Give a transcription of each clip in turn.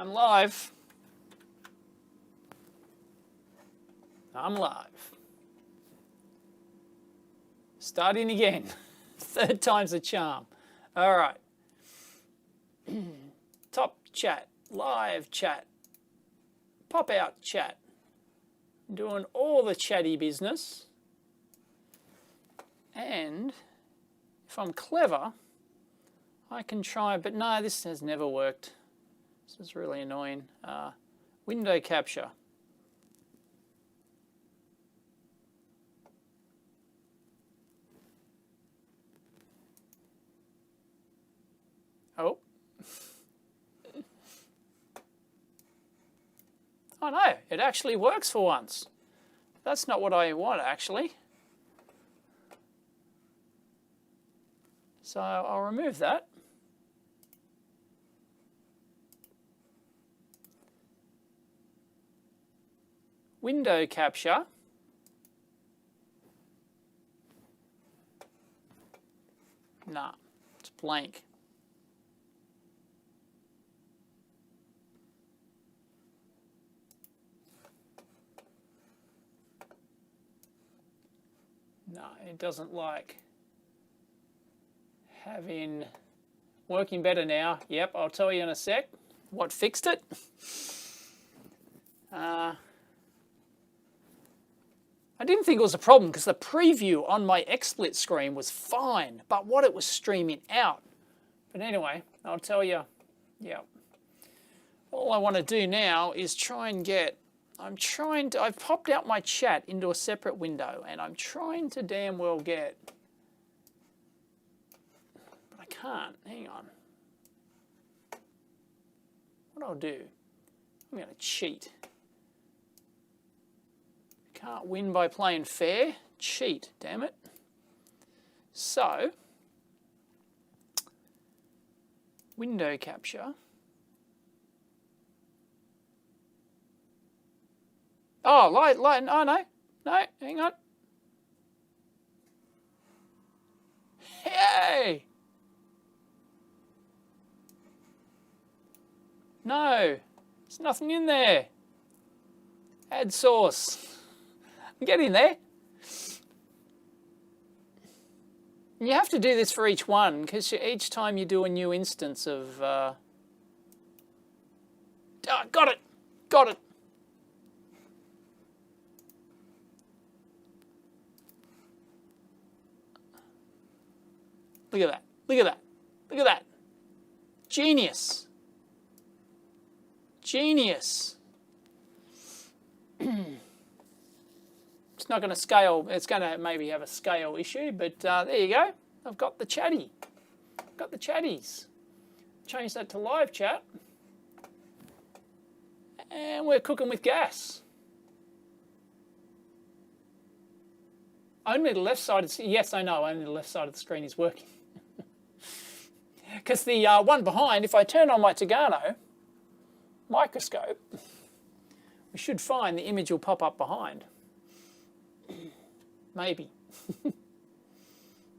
I'm live. I'm live. Starting again. Third time's a charm. All right. Top chat, live chat, pop out chat. I'm doing all the chatty business. And if I'm clever, I can try, but no, this has never worked. This is really annoying. Window capture. Oh. Oh no, it actually works for once. That's not what I want, actually. So I'll remove that. Window capture. Nah, it's blank. No, it doesn't like having working better now. Yep, I'll tell you in a sec what fixed it. I didn't think it was a problem because the preview on my XSplit screen was fine, but what it was streaming out. But anyway, I'll tell you, yeah. All I want to do now is try and get, I've popped out my chat into a separate window and I'm trying to damn well get, but I can't, hang on. What I'll do, I'm going to cheat. Can't win by playing fair. Cheat, damn it. So, window capture. Oh, light, oh no, hang on. Hey! No, there's nothing in there. Add source. I'm getting there. You have to do this for each one because each time you do a new instance of... got it! Got it! Look at that. Look at that. Look at that. Genius. Genius. It's not going to scale. It's going to maybe have a scale issue, but there you go. I've got the chatty. Got the chatties. Change that to live chat. And we're cooking with gas. Only the left side is, yes, I know, only the left side of the screen is working. Because the one behind, if I turn on my Tagano microscope, we should find the image will pop up behind. Maybe.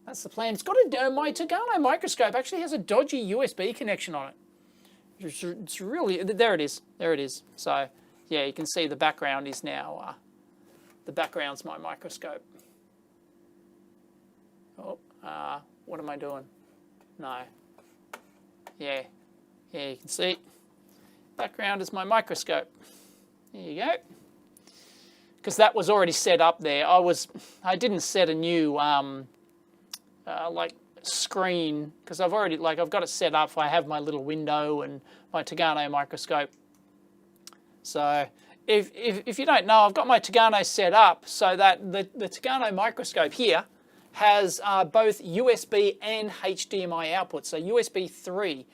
That's the plan. It's got a, my Tagano microscope actually has a dodgy USB connection on it. It's really, there it is. There it is. So, yeah, you can see the background is now, the background's my microscope. Oh, what am I doing? No. Yeah, you can see. Background is my microscope. There you go. Because that was already set up there. I didn't set a new like screen because I've got it set up. I have my little window and my Tagano microscope. So if you don't know, I've got my Tagano set up so that the Tagano microscope here has both USB and HDMI outputs. So USB 3,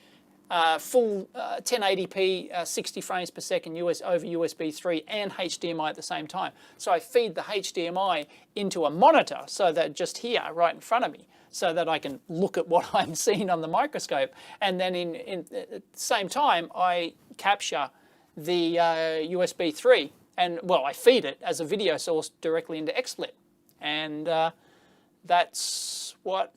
full 1080p, 60 frames per second over USB 3 and HDMI at the same time. So I feed the HDMI into a monitor so that just here, right in front of me, so that I can look at what I'm seeing on the microscope. And then at the same time, I capture the USB 3 and, well, I feed it as a video source directly into XSplit. And that's what,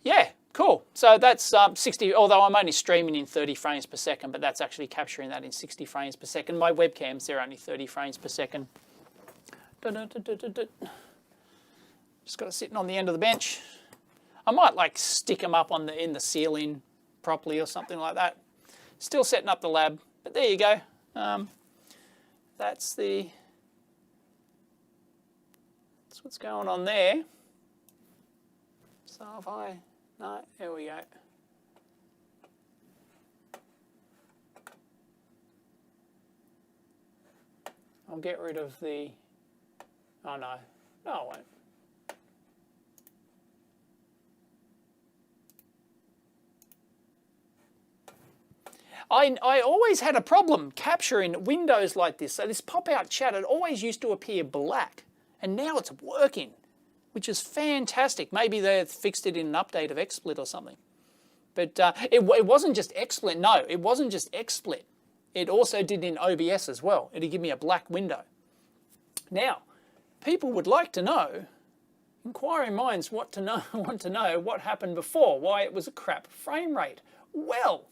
yeah, Cool. So that's 60, although I'm only streaming in 30 frames per second, but that's actually capturing that in 60 frames per second. My webcams, they're only 30 frames per second. Just got it sitting on the end of the bench. I might like stick them up on in the ceiling properly or something like that. Still setting up the lab, but there you go. That's what's going on there. So if no, there we go. I'll get rid of the, oh no, no I won't. I always had a problem capturing windows like this. So this pop-out chat, it always used to appear black, and now it's working, which is fantastic. Maybe they fixed it in an update of XSplit or something. But it wasn't just XSplit. No, it wasn't just XSplit. It also did in OBS as well. It'd give me a black window. Now, people would like to know, inquiring minds want to know what happened before, why it was a crap frame rate. Well,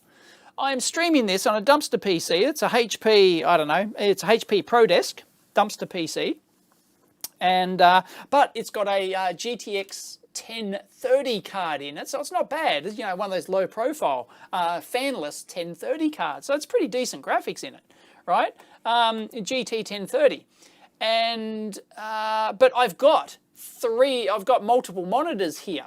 I'm streaming this on a dumpster PC. It's a HP, I don't know, it's a HP ProDesk dumpster PC. And but it's got a GTX 1030 card in it, so it's not bad. It's, you know, one of those low profile fanless 1030 cards. So it's pretty decent graphics in it, right? GT 1030. And but I've got multiple monitors here,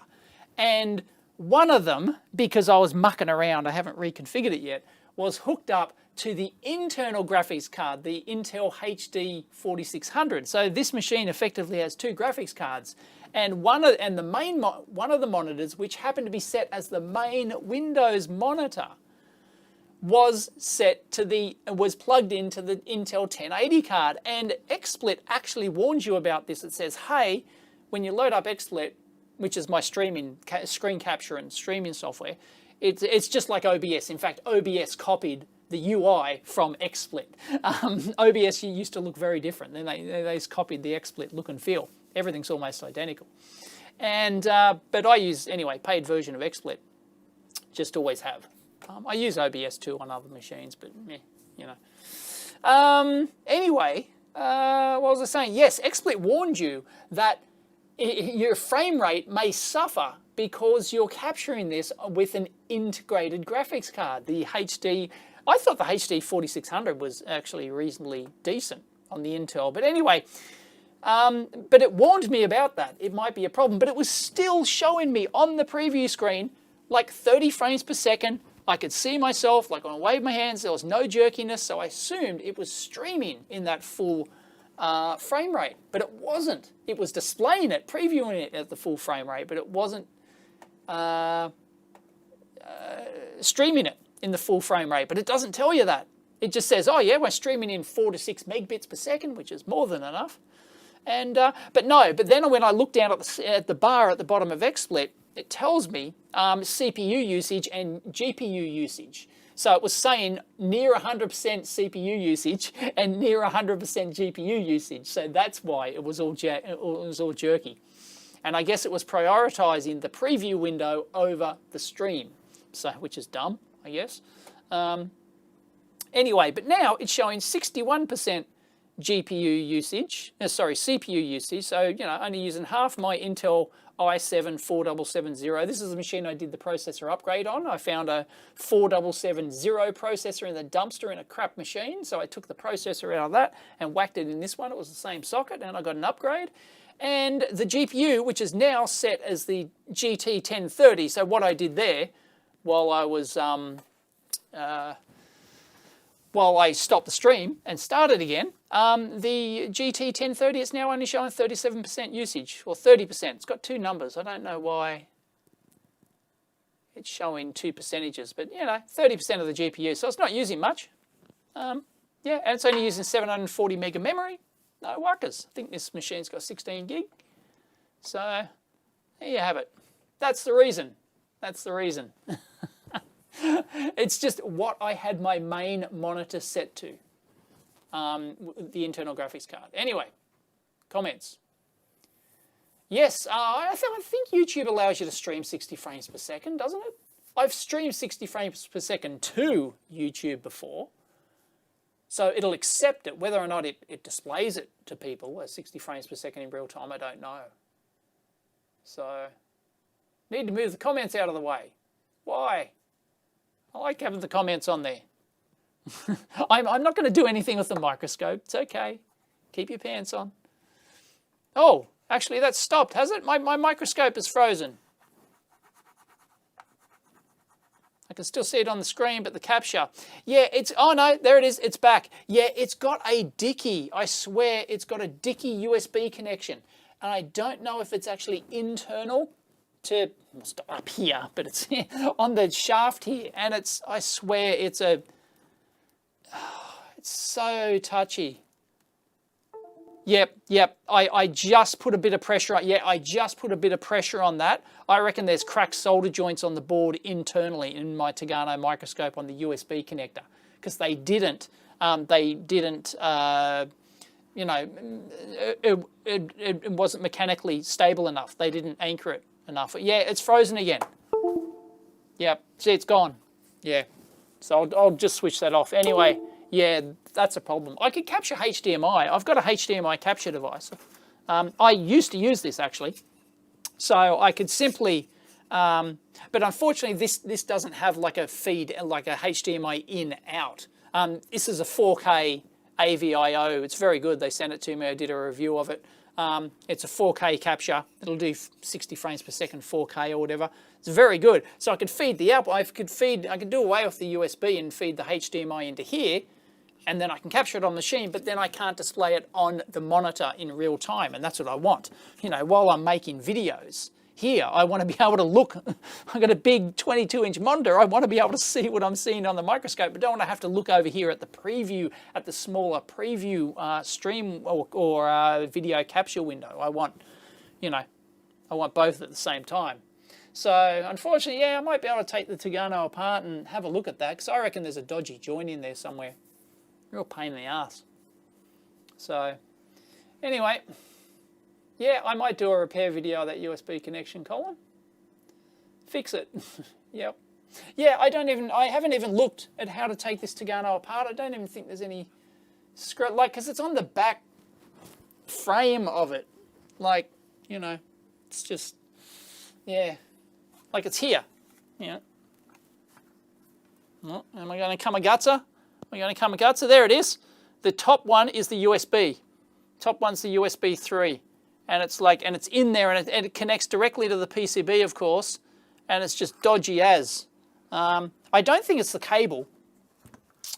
and one of them, because I was mucking around, I haven't reconfigured it yet, was hooked up to the internal graphics card, the Intel HD 4600. So this machine effectively has two graphics cards, and one of the monitors, which happened to be set as the main Windows monitor, was plugged into the Intel 1080 card. And XSplit actually warns you about this. It says, hey, when you load up XSplit, which is my screen capture and streaming software, it's just like OBS. In fact, OBS copied the UI from XSplit. OBS used to look very different. Then they just copied the XSplit look and feel. Everything's almost identical. And but I use, anyway, paid version of XSplit. Just always have. I use OBS too on other machines, but you know. Anyway, what was I saying? Yes, XSplit warned you that your frame rate may suffer because you're capturing this with an integrated graphics card. The HD, I thought the HD 4600 was actually reasonably decent on the Intel. But anyway, but it warned me about that. It might be a problem, but it was still showing me on the preview screen like 30 frames per second. I could see myself, like when I waved my hands, there was no jerkiness, so I assumed it was streaming in that full frame rate, but it wasn't. It was displaying it, previewing it at the full frame rate, but it wasn't streaming it in the full frame rate. But it doesn't tell you that. It just says, oh yeah, we're streaming in 4 to 6 megabits per second, which is more than enough. And but then when I look down at the bar at the bottom of XSplit, it tells me CPU usage and GPU usage. So it was saying near 100% CPU usage and near 100% GPU usage. So that's why it was all jerky. And I guess it was prioritizing the preview window over the stream, so which is dumb, I guess. Anyway, but now it's showing 61% CPU usage, CPU usage. So, you know, only using half my Intel i7 4770. This is a machine I did the processor upgrade on. I found a 4770 processor in the dumpster in a crap machine. So I took the processor out of that and whacked it in this one. It was the same socket and I got an upgrade. And the GPU, which is now set as the GT 1030. So what I did there while I was while I stopped the stream and started again, the GT 1030 is now only showing 37% usage, or 30%. It's got two numbers. I don't know why it's showing two percentages, but you know, 30% of the GPU. So it's not using much. Yeah, and it's only using 740 meg of memory. No workers. I think this machine's got 16 gig. So there you have it. That's the reason. That's the reason. It's just what I had my main monitor set to, the internal graphics card. Anyway, comments. Yes, I think YouTube allows you to stream 60 frames per second, doesn't it? I've streamed 60 frames per second to YouTube before. So it'll accept it. Whether or not it displays it to people as 60 frames per second in real time, I don't know. So, need to move the comments out of the way. Why? I like having the comments on there. I'm not going to do anything with the microscope. It's okay. Keep your pants on. Oh, actually that's stopped, has it? My microscope is frozen. I can still see it on the screen, but the capture. Yeah, oh no, there it is, it's back. Yeah, it's got a dicky. I swear it's got a dicky USB connection. And I don't know if it's actually internal to, it's up here, but it's on the shaft here. And I swear it's so touchy. Yep. I just put a bit of pressure on. Yeah, I just put a bit of pressure on that. I reckon there's cracked solder joints on the board internally in my Tagano microscope on the USB connector, because they didn't. You know, it wasn't mechanically stable enough. They didn't anchor it enough. Yeah, it's frozen again. Yep. See, it's gone. Yeah. So I'll just switch that off. Anyway. Yeah, that's a problem. I could capture HDMI. I've got a HDMI capture device. I used to use this actually. So I could simply, but unfortunately this doesn't have like a feed, like a HDMI in out. This is a 4K AVIO. It's very good. They sent it to me. I did a review of it. It's a 4K capture. It'll do 60 frames per second, 4K or whatever. It's very good. So I could feed the output. I could do away with the USB and feed the HDMI into here, and then I can capture it on the machine, but then I can't display it on the monitor in real time, and that's what I want. You know, while I'm making videos here, I want to be able to look. I've got a big 22-inch monitor. I want to be able to see what I'm seeing on the microscope, but don't want to have to look over here at the preview, at the smaller preview stream or video capture window. I want, you know, I want both at the same time. So unfortunately, yeah, I might be able to take the Tagano apart and have a look at that, because I reckon there's a dodgy joint in there somewhere. Real pain in the ass. So anyway, yeah, I might do a repair video of that USB connection, Colin. Fix it. Yep. Yeah, I haven't even looked at how to take this Tagano apart. I don't even think there's any because it's on the back frame of it. Like, you know, it's just, yeah, like it's here. Yeah. Oh, am I going to Kamagutsa? We're going to Kamagutsa. There it is. The top one is the USB. Top one's the USB 3. And it's like, and it's in there, and it connects directly to the PCB, of course. And it's just dodgy as. I don't think it's the cable.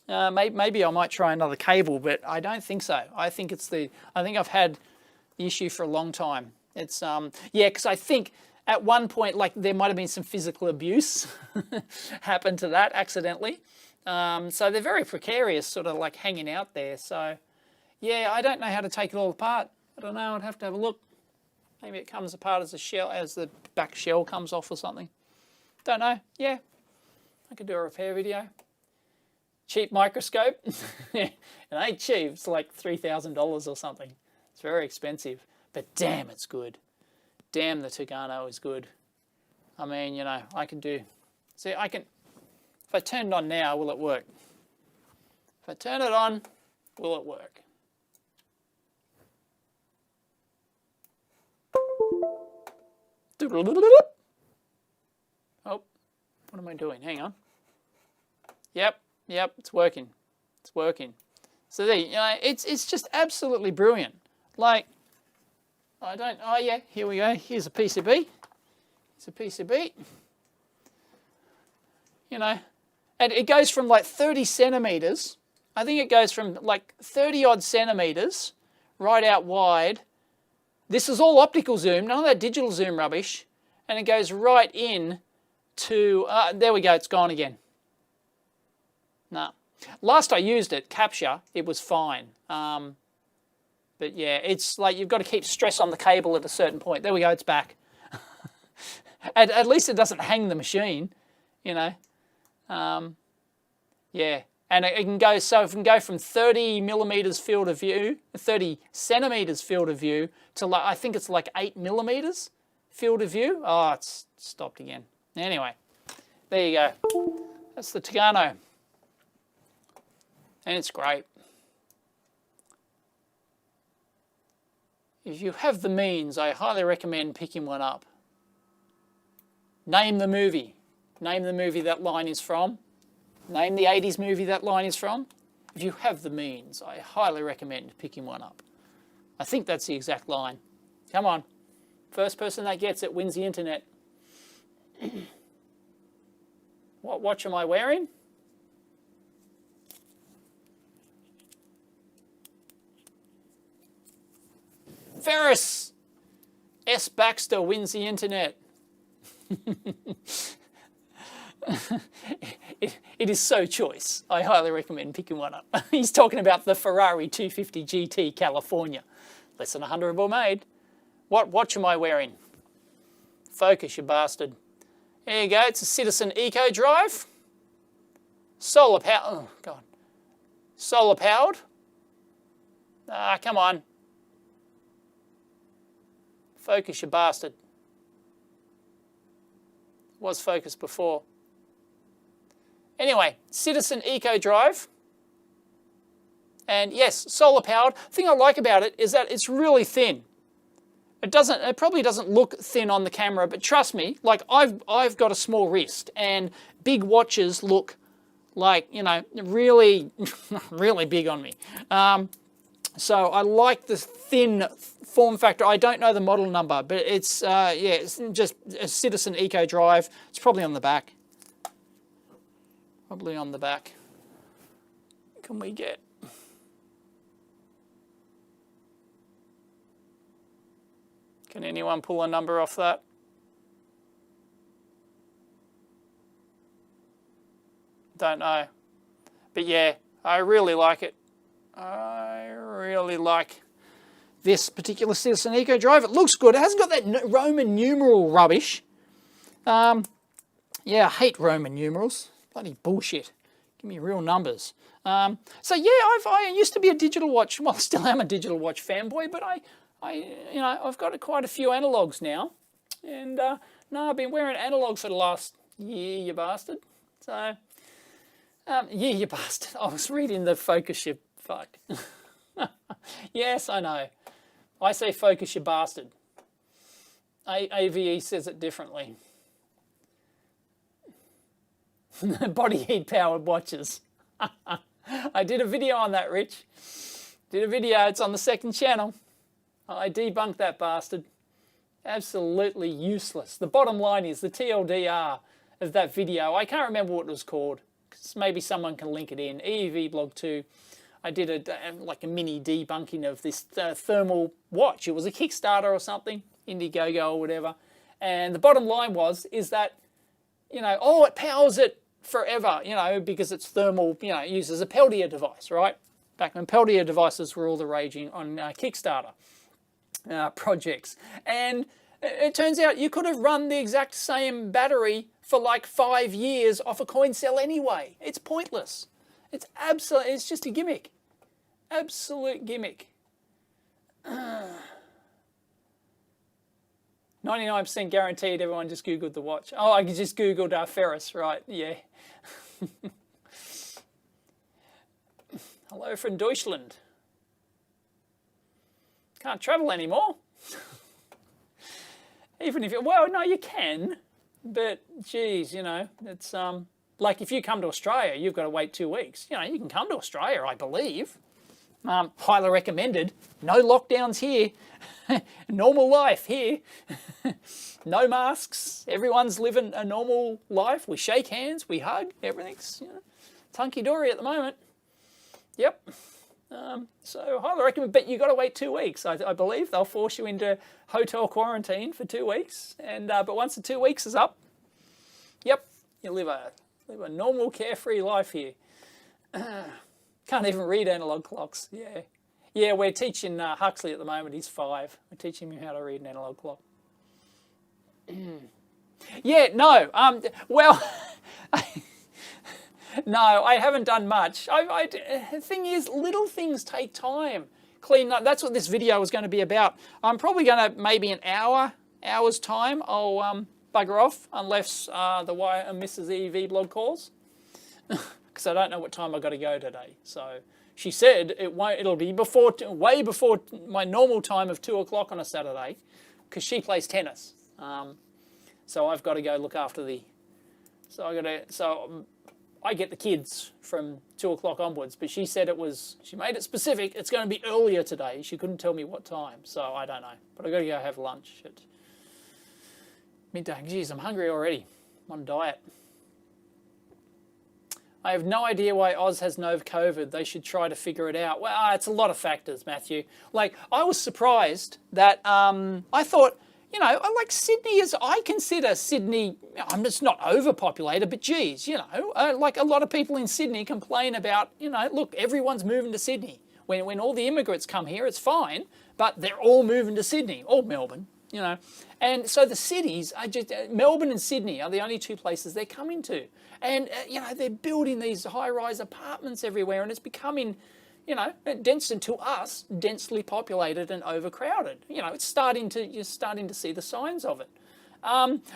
Maybe I might try another cable, but I don't think so. I think I've had the issue for a long time. It's, yeah, because I think at one point, like, there might have been some physical abuse happened to that accidentally. So they're very precarious, sort of like hanging out there. So, yeah, I don't know how to take it all apart. I don't know. I'd have to have a look. Maybe it comes apart as a shell, as the back shell comes off or something. Don't know. Yeah, I could do a repair video. Cheap microscope. It ain't cheap. It's like $3,000 or something. It's very expensive. But damn, it's good. Damn, the Tagano is good. I mean, you know, I can do... See, I can... If I turn it on now, will it work? If I turn it on, will it work? Oh, what am I doing? Hang on. Yep, it's working. It's working. So there, you know, it's just absolutely brilliant. Like, oh yeah, here we go. Here's a PCB. It's a PCB. You know, and it goes from like 30 centimeters. I think it goes from like 30 odd centimeters right out wide. This is all optical zoom, none of that digital zoom rubbish. And it goes right in to, there we go, it's gone again. No. Last I used it, capture, it was fine. But yeah, it's like you've got to keep stress on the cable at a certain point. There we go, it's back. At least it doesn't hang the machine, you know. Yeah, And it can go, so it can go from 30 millimeters field of view, 30 centimeters field of view, to like, I think it's like 8 millimeters field of view. Oh, it's stopped again. Anyway, there you go. That's the Tagano. And it's great. If you have the means, I highly recommend picking one up. Name the movie. Name the movie that line is from. Name the 80s movie that line is from. If you have the means, I highly recommend picking one up. I think that's the exact line. Come on. First person that gets it wins the internet. What watch am I wearing? Ferris! S. Baxter wins the internet. It is so choice. I highly recommend picking one up. He's talking about the Ferrari 250 GT California. Less than 100 were made. What watch am I wearing? Focus, you bastard. There you go. It's a Citizen Eco Drive. Solar powered. Oh, God. Solar powered. Ah, come on. Focus, you bastard. Was focused before. Anyway, Citizen Eco Drive. And yes, solar powered. The thing I like about it is that it's really thin. It probably doesn't look thin on the camera, but trust me, like I've got a small wrist and big watches look like, you know, really, really big on me. So I like the thin form factor. I don't know the model number, but it's, yeah, it's just a Citizen Eco Drive. It's probably on the back. Probably on the back. Can we get... Can anyone pull a number off that? Don't know. But yeah, I really like it. I really like this particular Citizen Eco Drive. It looks good. It hasn't got that Roman numeral rubbish. Yeah, I hate Roman numerals. Bloody bullshit. Give me real numbers. So yeah, I used to be a digital watch. Well, still am a digital watch fanboy, but you know, I've got quite a few analogs now. And no, I've been wearing analogs for the last year, you bastard. So, yeah, you bastard. I was reading the focus, you fuck. Yes, I know. I say focus, you bastard. AVE says it differently. Body heat powered watches. I did a video on that, Rich. Did a video. It's on the second channel. I debunked that bastard. Absolutely useless. The bottom line is the TLDR of that video. I can't remember what it was called. Maybe someone can link it in. EEV blog 2. I did like a mini debunking of this thermal watch. It was a Kickstarter or something, Indiegogo or whatever. And the bottom line is that, you know, oh, it powers it forever, you know, because it's thermal, you know, it uses a Peltier device, right? Back when Peltier devices were all the raging on Kickstarter projects. And it turns out you could have run the exact same battery for like 5 years off a coin cell anyway. It's pointless. It's just a gimmick. Absolute gimmick. 99% guaranteed. Everyone just Googled the watch. Oh, I just Googled Ferris, right? Yeah. Hello from Deutschland. Can't travel anymore. Even if well, no, you can, but geez, you know, it's like if you come to Australia, you've got to wait 2 weeks. You know, you can come to Australia, I believe. Highly recommended. No lockdowns here. Normal life here. No masks. Everyone's living a normal life. We shake hands. We hug. Everything's, you know, hunky-dory at the moment. Yep. So highly recommend. But you've got to wait 2 weeks. I believe they'll force you into hotel quarantine for 2 weeks. And but once the 2 weeks is up, yep, you live a normal, carefree life here. Can't even read analog clocks. Yeah. Yeah, we're teaching Huxley at the moment. He's 5. We're teaching him how to read an analog clock. Yeah, no. Well, No, I haven't done much. The thing is, little things take time. Clean up. That's what this video is going to be about. I'm probably going to, maybe an hour's time, I'll bugger off unless the Why and Mrs. EV blog calls. Because I don't know what time I've got to go today. So she said it'll be way before my normal time of 2 o'clock on a Saturday, because she plays tennis. So I've got to go look after so I get the kids from 2 o'clock onwards, but she said she made it specific. It's going to be earlier today. She couldn't tell me what time, so I don't know. But I've got to go have lunch at midday. Geez, I'm hungry already. I'm on a diet. I have no idea why Oz has no COVID. They should try to figure it out. Well, it's a lot of factors, Matthew. Like, I was surprised that I thought, like Sydney I consider Sydney, I'm just not overpopulated, but geez, like a lot of people in Sydney complain about, look, everyone's moving to Sydney. When all the immigrants come here, it's fine, but they're all moving to Sydney, or Melbourne, And so the cities are just, Melbourne and Sydney are the only two places they're coming to. And, they're building these high-rise apartments everywhere, and it's becoming, dense, and to us, densely populated and overcrowded. You're starting to see the signs of it.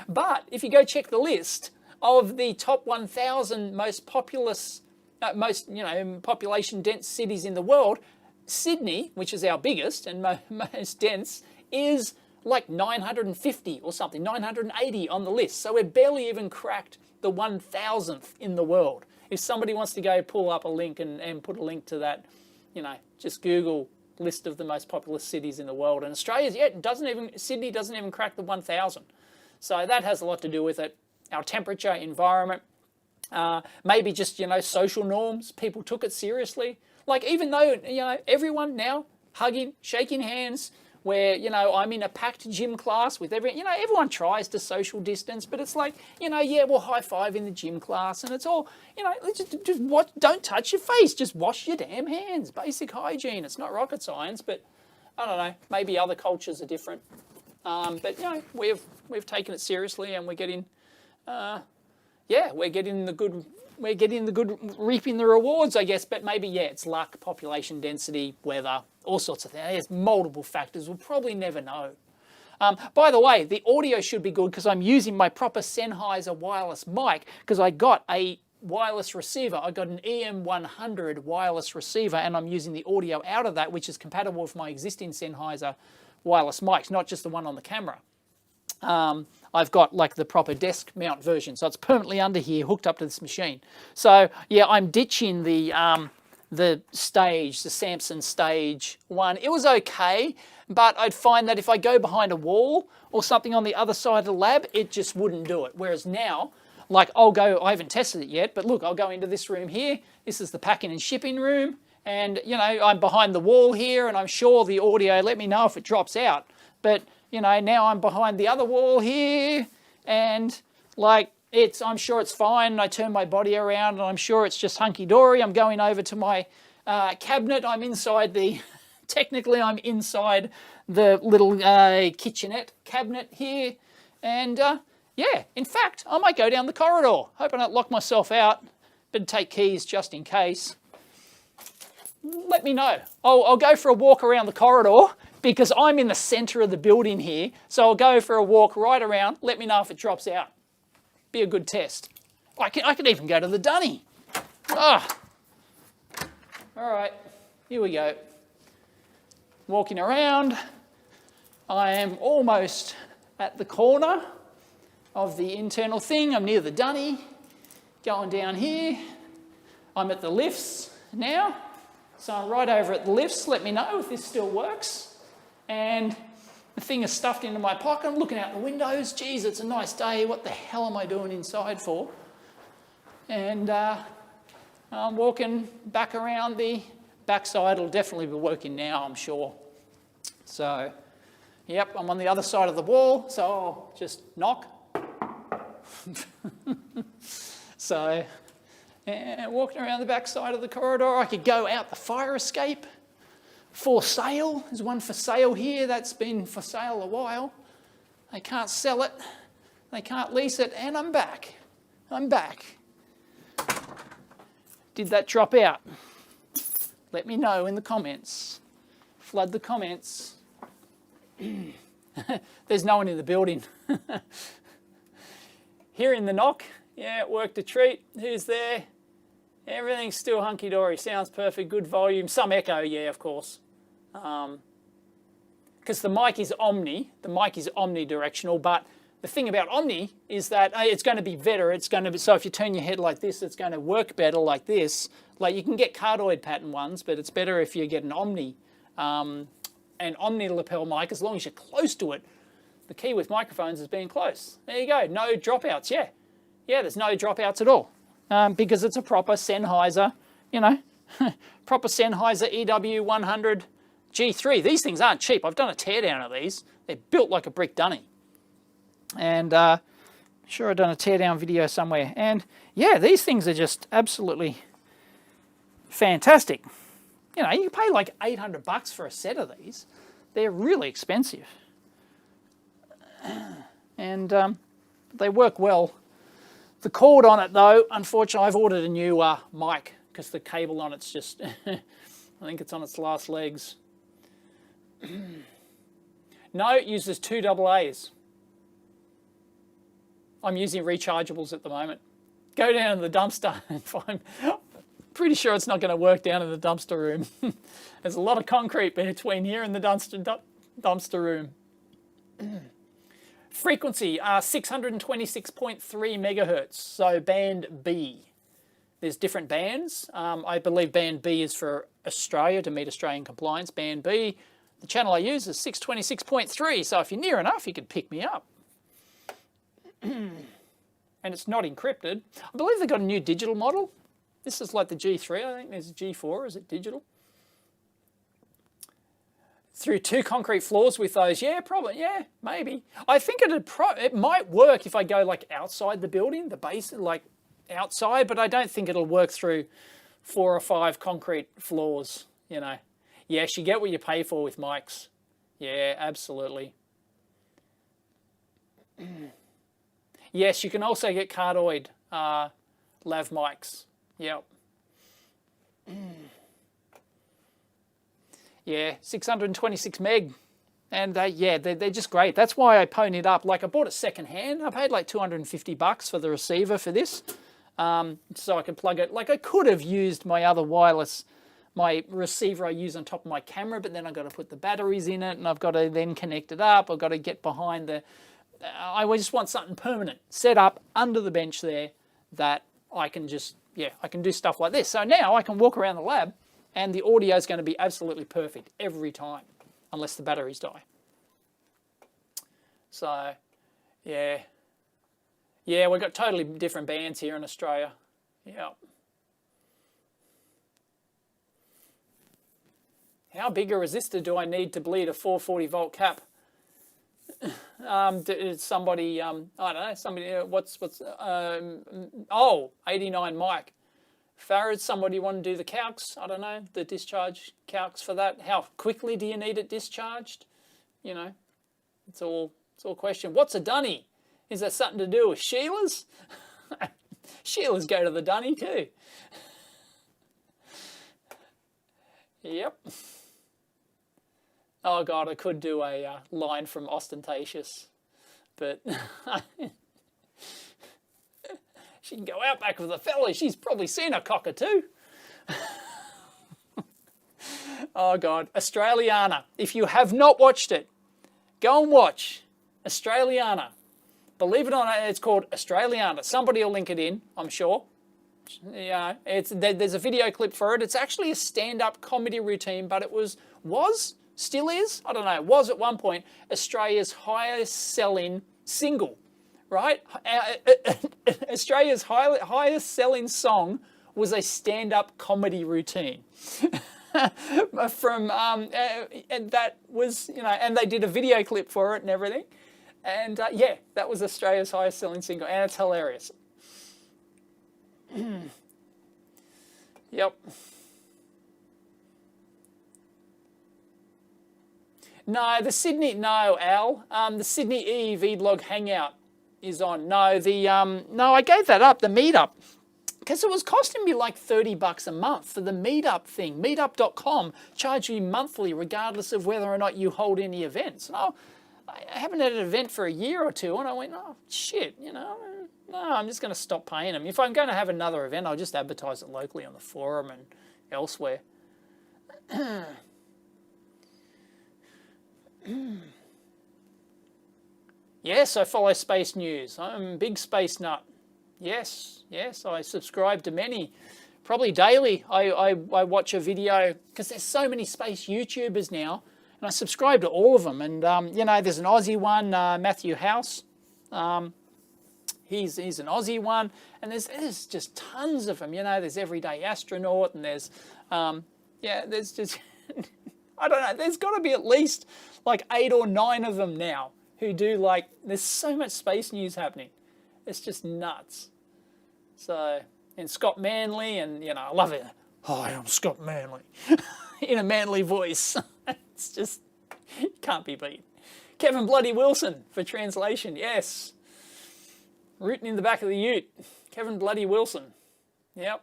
But if you go check the list of the top 1,000 most populous, population dense cities in the world, Sydney, which is our biggest and most dense, is like 950 or something, 980 on the list. So we're barely even cracked the 1,000th in the world. If somebody wants to go pull up a link and put a link to that, just Google list of the most populous cities in the world. And Australia's, Sydney doesn't even crack the 1,000. So that has a lot to do with it. Our temperature, environment, maybe just, social norms. People took it seriously. Like, even though, everyone now hugging, shaking hands, where, I'm in a packed gym class with everyone tries to social distance, but it's like, we'll high five in the gym class, and it's all, don't touch your face, just wash your damn hands, basic hygiene. It's not rocket science, but I don't know, maybe other cultures are different. But, we've taken it seriously, and we're getting, reaping the rewards, I guess, but maybe, it's luck, population density, weather, all sorts of things. There's multiple factors. We'll probably never know. By the way, the audio should be good because I'm using my proper Sennheiser wireless mic because I got a wireless receiver. I got an EM100 wireless receiver, and I'm using the audio out of that, which is compatible with my existing Sennheiser wireless mics, not just the one on the camera. I've got like the proper desk mount version, so it's permanently under here, hooked up to this machine. So yeah, I'm ditching the Samson Stage one. It was okay, but I'd find that if I go behind a wall or something on the other side of the lab, it just wouldn't do it. Whereas now, like I haven't tested it yet, but look, I'll go into this room here. This is the packing and shipping room, and I'm behind the wall here, and I'm sure the audio, let me know if it drops out. But now I'm behind the other wall here, and like I'm sure it's fine. And I turn my body around, and I'm sure it's just hunky-dory. I'm going over to my cabinet. I'm inside technically I'm inside the little kitchenette cabinet here. And in fact, I might go down the corridor. Hope I don't lock myself out, but take keys just in case. Let me know. I'll go for a walk around the corridor because I'm in the center of the building here. So I'll go for a walk right around. Let me know if it drops out. Be a good test. I could even go to the dunny. All right, here we go. Walking around. I am almost at the corner of the internal thing. I'm near the dunny. Going down here. I'm at the lifts now. So I'm right over at the lifts. Let me know if this still works. And the thing is stuffed into my pocket. I'm looking out the windows. Geez, it's a nice day. What the hell am I doing inside for? And I'm walking back around the backside. It'll definitely be working now, I'm sure. So, yep, I'm on the other side of the wall. So I'll just knock. So, and walking around the backside of the corridor. I could go out the fire escape. For sale. There's one for sale here. That's been for sale a while. They can't sell it. They can't lease it. And I'm back. Did that drop out? Let me know in the comments. Flood the comments. There's no one in the building. Hearing the knock. Yeah, it worked a treat. Who's there? Everything's still hunky-dory. Sounds perfect. Good volume. Some echo, yeah, of course. Because the mic is omni. The mic is omnidirectional. But the thing about omni is that it's going to be better. It's going to be, so if you turn your head like this, it's going to work better like this. Like you can get cardioid pattern ones, but it's better if you get an omni. An omni lapel mic, as long as you're close to it. The key with microphones is being close. There you go. No dropouts. Yeah. Yeah, there's no dropouts at all. Because it's a proper Sennheiser, you know, proper Sennheiser EW100 G3. These things aren't cheap. I've done a teardown of these. They're built like a brick dunny. And sure I've done a teardown video somewhere. And yeah, these things are just absolutely fantastic. You know, you pay like $800 for a set of these. They're really expensive. And they work well. The cord on it, though, unfortunately, I've ordered a new mic because the cable on it's just, I think it's on its last legs. No, it uses 2 AA's. I'm using rechargeables at the moment. Go down to the dumpster and find, pretty sure it's not going to work down in the dumpster room. There's a lot of concrete between here and the dumpster room. Frequency, 626.3 megahertz, so band B. There's different bands. I believe band B is for Australia, to meet Australian compliance. Band B, the channel I use is 626.3, so if you're near enough, you could pick me up. And it's not encrypted. I believe they've got a new digital model. This is like the G3, I think there's a G4, is it digital? Through 2 concrete floors with those, yeah, probably, yeah, maybe. I think it might work if I go like outside the building, the base, like outside, but I don't think it'll work through 4 or 5 concrete floors, you know. Yes, you get what you pay for with mics. Yeah, absolutely. Yes, you can also get cardioid lav mics. Yep. Yeah, 626 meg. And yeah, they're just great. That's why I ponied up. Like I bought it second hand. I paid like $250 for the receiver for this. So I could plug it. Like I could have used my other wireless, my receiver I use on top of my camera, but then I've got to put the batteries in it and I've got to then connect it up. I've got to get behind the, I just want something permanent set up under the bench there that I can just, yeah, I can do stuff like this. So now I can walk around the lab and the audio is going to be absolutely perfect every time, unless the batteries die. So, yeah. Yeah, we've got totally different bands here in Australia. Yeah. How big a resistor do I need to bleed a 440 volt cap? Somebody, I don't know, somebody, what's 89 mic. Farad, somebody want to do the calcs? I don't know, the discharge calcs for that. How quickly do you need it discharged? You know, it's all a question. What's a dunny? Is that something to do with Sheila's? Sheila's go to the dunny too. Yep. Oh God, I could do a line from Ostentatious, but she can go out back with the fella. She's probably seen a cockatoo. Oh God, Australiana. If you have not watched it, go and watch Australiana. Believe it or not, it's called Australiana. Somebody will link it in, I'm sure. Yeah, there's a video clip for it. It's actually a stand-up comedy routine, but it still is, I don't know, was at one point Australia's highest selling single, right? Australia's highest selling song was a stand-up comedy routine. And that was, you know, and they did a video clip for it and everything. And yeah, that was Australia's highest selling single, and it's hilarious. Yep. No, the Sydney EEV Vlog Hangout is on. No, I gave that up, the meetup, because it was costing me like $30 a month for the meetup thing. Meetup.com charge you monthly regardless of whether or not you hold any events. And I haven't had an event for a year or two, and I went, oh, shit, you know, no, I'm just going to stop paying them. If I'm going to have another event, I'll just advertise it locally on the forum and elsewhere. Yes, I follow space news. I'm a big space nut. Yes, I subscribe to many. Probably daily I watch a video, because there's so many space YouTubers now, and I subscribe to all of them. And, you know, there's an Aussie one, Matthew House. He's an Aussie one, and there's just tons of them. You know, there's Everyday Astronaut, and there's, there's just, I don't know, there's got to be at least like 8 or 9 of them now who do, like, there's so much space news happening. It's just nuts. So, and Scott Manley, and, you know, I love it. Hi, I'm Scott Manley. In a manly voice. It's just, can't be beat. Kevin Bloody Wilson for translation, yes. Rooting in the back of the ute. Kevin Bloody Wilson. Yep.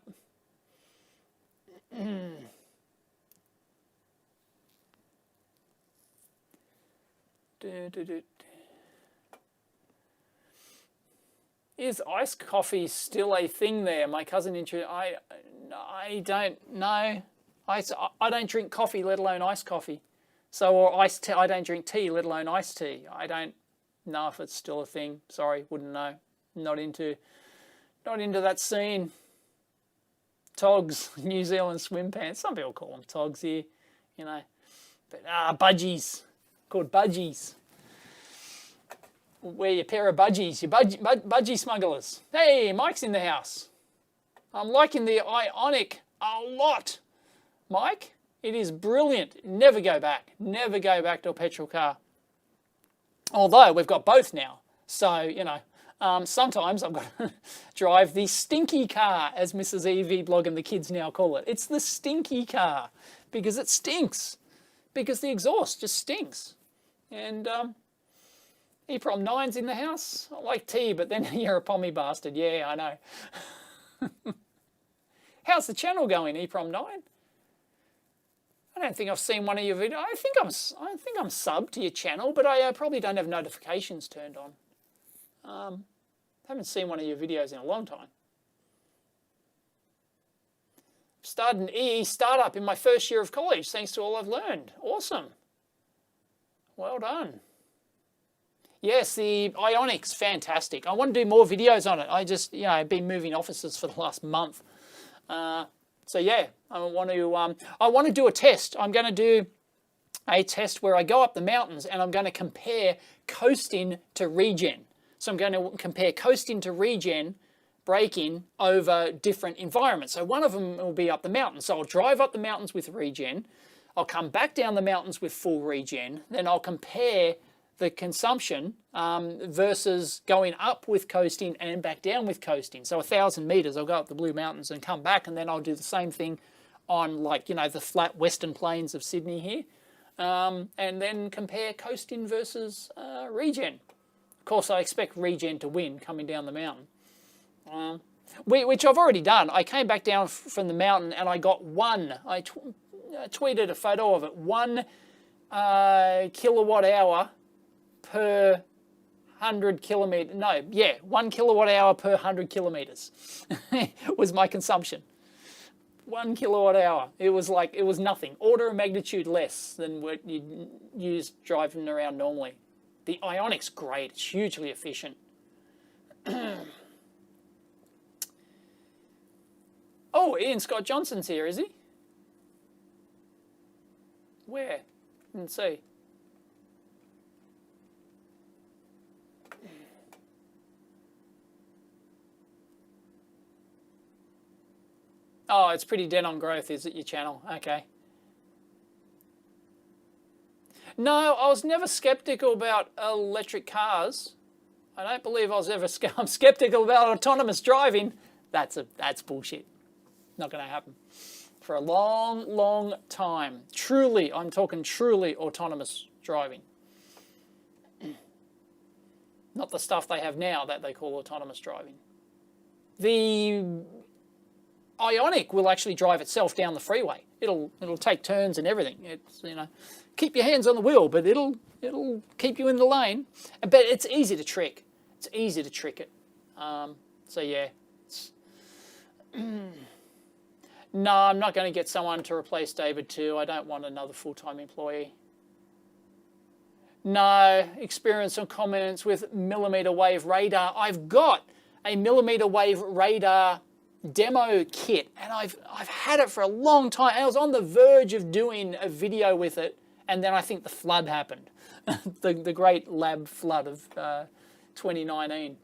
Is iced coffee still a thing there? My cousin I don't know. I don't drink coffee, let alone iced coffee. So, or iced tea. I don't drink tea, let alone iced tea. I don't know if it's still a thing. Sorry, wouldn't know. Not into that scene. Togs, New Zealand swim pants. Some people call them togs here, you know. But budgies, called budgies. Wear your pair of budgies, your budgie smugglers. Hey, Mike's in the house. I'm liking the Ionic a lot. Mike, it is brilliant. Never go back. Never go back to a petrol car. Although we've got both now. So, you know, sometimes I've got to drive the stinky car, as Mrs. EV Blog and the kids now call it. It's the stinky car because it stinks. Because the exhaust just stinks. And EPROM 9's in the house. I like tea, but then you're a pommy bastard. Yeah, I know. How's the channel going, EPROM 9? I don't think I've seen one of your videos. I think I'm subbed to your channel, but I probably don't have notifications turned on. Haven't seen one of your videos in a long time. Started an EE startup in my first year of college, thanks to all I've learned. Awesome. Well done. Yes, the Ionic's fantastic. I want to do more videos on it. I just, you know, I've been moving offices for the last month. So yeah, I want to do a test. I'm going to do a test where I go up the mountains and I'm going to compare coasting to regen. So I'm going to compare coasting to regen braking over different environments. So one of them will be up the mountain. So I'll drive up the mountains with regen. I'll come back down the mountains with full regen. Then I'll compare the consumption versus going up with coasting and back down with coasting. So 1,000 meters, I'll go up the Blue Mountains and come back, and then I'll do the same thing on, like, you know, the flat western plains of Sydney here, and then compare coasting versus regen. Of course, I expect regen to win coming down the mountain, which I've already done. I came back down from the mountain and I got I tweeted a photo of it, 1 kilowatt hour per 100 kilometers. No, yeah, 1 kilowatt hour per 100 kilometers was my consumption. 1 kilowatt hour. It was nothing. Order of magnitude less than what you'd use driving around normally. The Ionic's great. It's hugely efficient. Oh, Ian Scott Johnson's here, is he? Where? Didn't see. Oh, it's pretty dead on growth, is it, your channel? Okay. No, I was never skeptical about electric cars. I don't believe I was ever I'm skeptical about autonomous driving. That's bullshit. Not going to happen. For a long, long time. Truly, I'm talking truly autonomous driving. Not the stuff they have now that they call autonomous driving. The Ioniq will actually drive itself down the freeway. It'll take turns and everything. It's, you know, keep your hands on the wheel, but it'll keep you in the lane. But it's easy to trick. It's easy to trick it. So yeah. No, I'm not going to get someone to replace David too. I don't want another full-time employee. No, experience or comments with millimeter wave radar. I've got a millimeter wave radar demo kit, and I've had it for a long time. I was on the verge of doing a video with it, and then I think the flood happened, the great lab flood of 2019.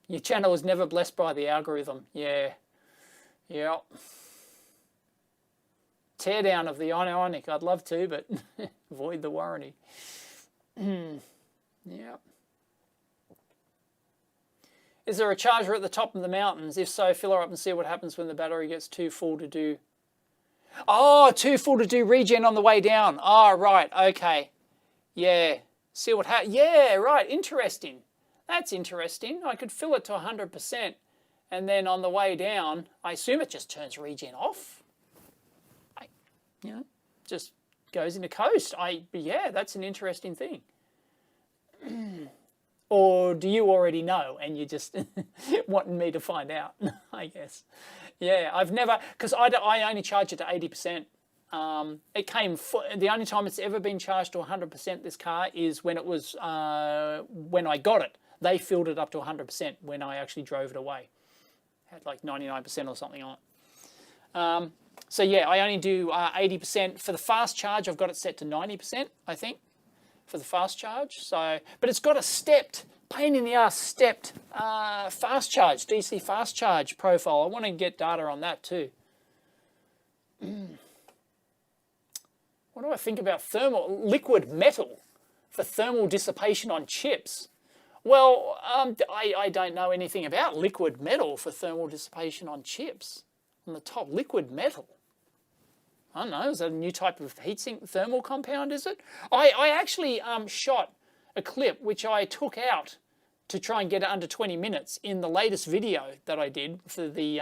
Your channel was never blessed by the algorithm. Yeah. Teardown of the Ioniq. I'd love to, but void the warranty. Yeah. Is there a charger at the top of the mountains? If so, fill her up and see what happens when the battery gets too full to do. Oh, too full to do regen on the way down. Oh, right. Okay. Yeah. See what happens. Yeah, right. Interesting. That's interesting. I could fill it to 100%. And then on the way down, I assume it just turns regen off. Just goes into coast. Yeah, that's an interesting thing. Or do you already know and you just wanting me to find out, I guess. Yeah, I've never, because I only charge it to 80%. The only time it's ever been charged to 100%, this car, is when it was, when I got it. They filled it up to 100% when I actually drove it away. Had like 99% or something on it. So yeah, I only do 80%. For the fast charge, I've got it set to 90%, I think, for the fast charge. So, but it's got a stepped, pain in the ass, stepped fast charge, DC fast charge profile. I want to get data on that too. What do I think about liquid metal for thermal dissipation on chips? Well, I don't know anything about liquid metal for thermal dissipation on chips. On the top, liquid metal. I don't know, is that a new type of heatsink thermal compound, is it? I actually shot a clip which I took out to try and get it under 20 minutes in the latest video that I did for the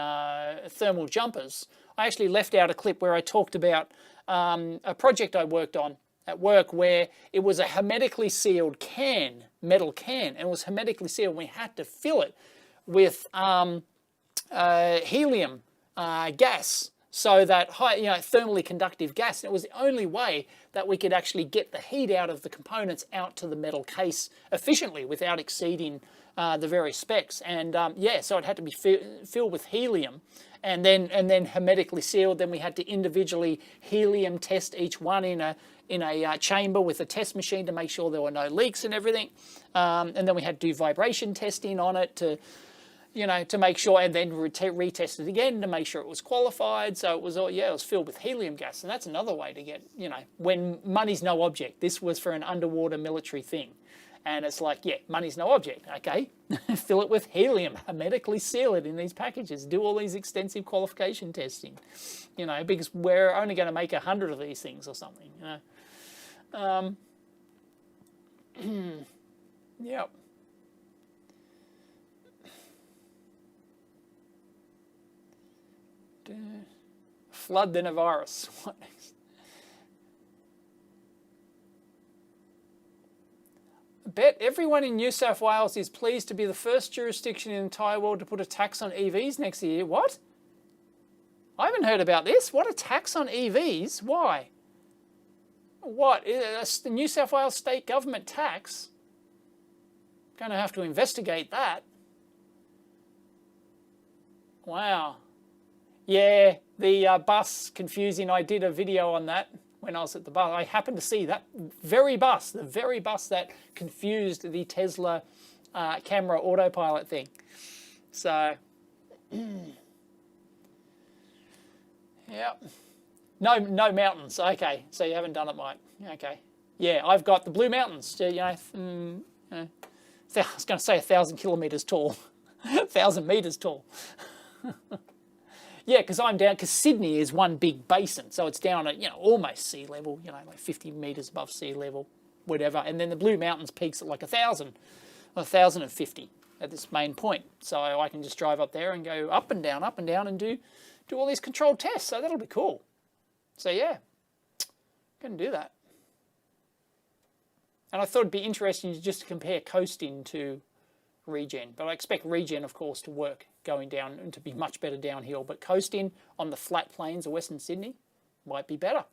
thermal jumpers. I actually left out a clip where I talked about a project I worked on at work where it was a hermetically sealed can, metal can, and it was hermetically sealed. We had to fill it with helium gas, so that thermally conductive gas. And it was the only way that we could actually get the heat out of the components out to the metal case efficiently without exceeding the various specs. And so it had to be filled with helium and then hermetically sealed. Then we had to individually helium test each one in a chamber with a test machine to make sure there were no leaks and everything. And then we had to do vibration testing on it to make sure, and then retest it again to make sure it was qualified. So it was all, it was filled with helium gas. And that's another way to get, when money's no object. This was for an underwater military thing. And it's like, money's no object. Okay, fill it with helium, hermetically seal it in these packages, do all these extensive qualification testing, because we're only going to make 100 of these things or something, Yep. Flood then a virus. What next? I bet everyone in New South Wales is pleased to be the first jurisdiction in the entire world to put a tax on EVs next year. What? I haven't heard about this. What, a tax on EVs? Why? What? The New South Wales state government tax? Going to have to investigate that. Wow. Yeah, the bus confusing. I did a video on that when I was at the bus. I happened to see that very bus, the very bus that confused the Tesla camera autopilot thing. So, yeah. No mountains. Okay, so you haven't done it, Mike. Okay. Yeah, I've got the Blue Mountains. I was going to say 1,000 kilometres tall, 1,000 metres tall. Yeah, because I'm down, because Sydney is one big basin, so it's down at, almost sea level, like 50 metres above sea level, whatever. And then the Blue Mountains peaks at like 1,000, 1,050. at this main point. So I can just drive up there and go up and down and do all these controlled tests. So that'll be cool. So yeah, going to do that. And I thought it'd be interesting just to compare coasting to regen. But I expect regen, of course, to work going down and to be much better downhill. But coasting on the flat plains of Western Sydney might be better.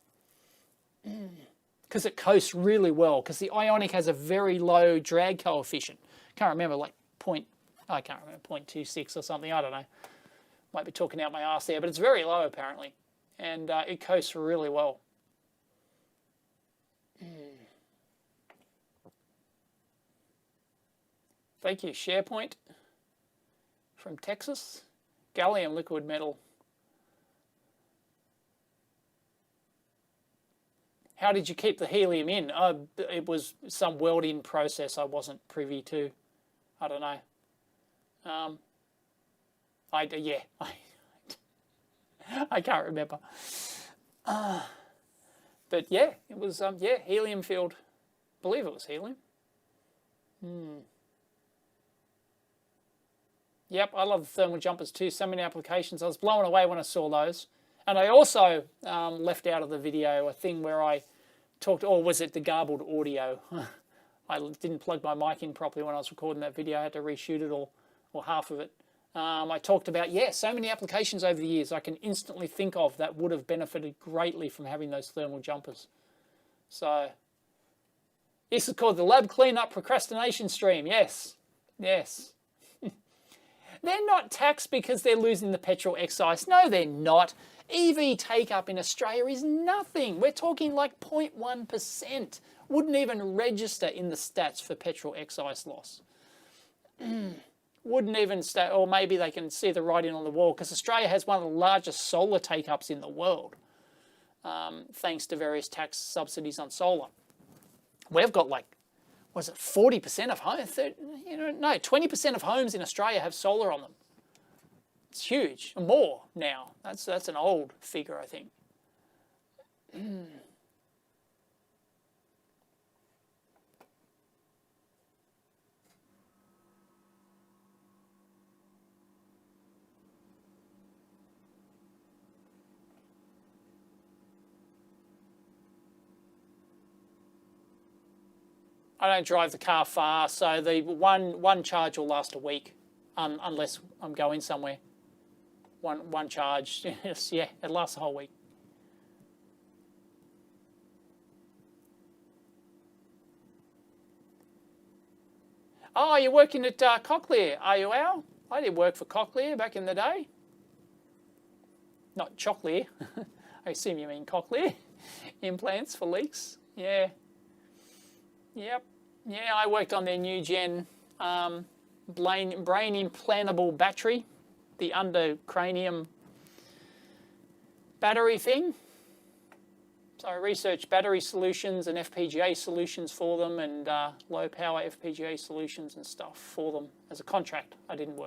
Because it coasts really well. Because the Ioniq has a very low drag coefficient. Can't remember, like 0.26 or something. I don't know. Might be talking out my arse there. But it's very low, apparently. And it coasts really well. Thank you, SharePoint from Texas. Gallium liquid metal. How did you keep the helium in? It was some welding process I wasn't privy to. I don't know. I can't remember. But yeah, it was helium filled. I believe it was helium. Yep, I love the thermal jumpers too. So many applications. I was blown away when I saw those. And I also left out of the video a thing where I talked, or was it the garbled audio? I didn't plug my mic in properly when I was recording that video. I had to reshoot it or half of it. I talked about, so many applications over the years I can instantly think of that would have benefited greatly from having those thermal jumpers. So, this is called the Lab Cleanup Procrastination Stream. Yes. They're not taxed because they're losing the petrol excise. No, they're not. EV take-up in Australia is nothing. We're talking like 0.1%. Wouldn't even register in the stats for petrol excise loss. Wouldn't even or maybe they can see the writing on the wall, because Australia has one of the largest solar take-ups in the world, thanks to various tax subsidies on solar. We've got 40% of homes? 20% of homes in Australia have solar on them. It's huge, more now. That's an old figure, I think. I don't drive the car far, so the one charge will last a week, unless I'm going somewhere. One charge, it lasts a whole week. Oh, you're working at Cochlear, are you, Al? I did work for Cochlear back in the day. Not Chochlear. I assume you mean Cochlear. Implants for leaks. Yeah. Yep. Yeah, I worked on their new gen brain implantable battery, the undercranium battery thing. So I researched battery solutions and FPGA solutions for them, and low power FPGA solutions and stuff for them as a contract. I didn't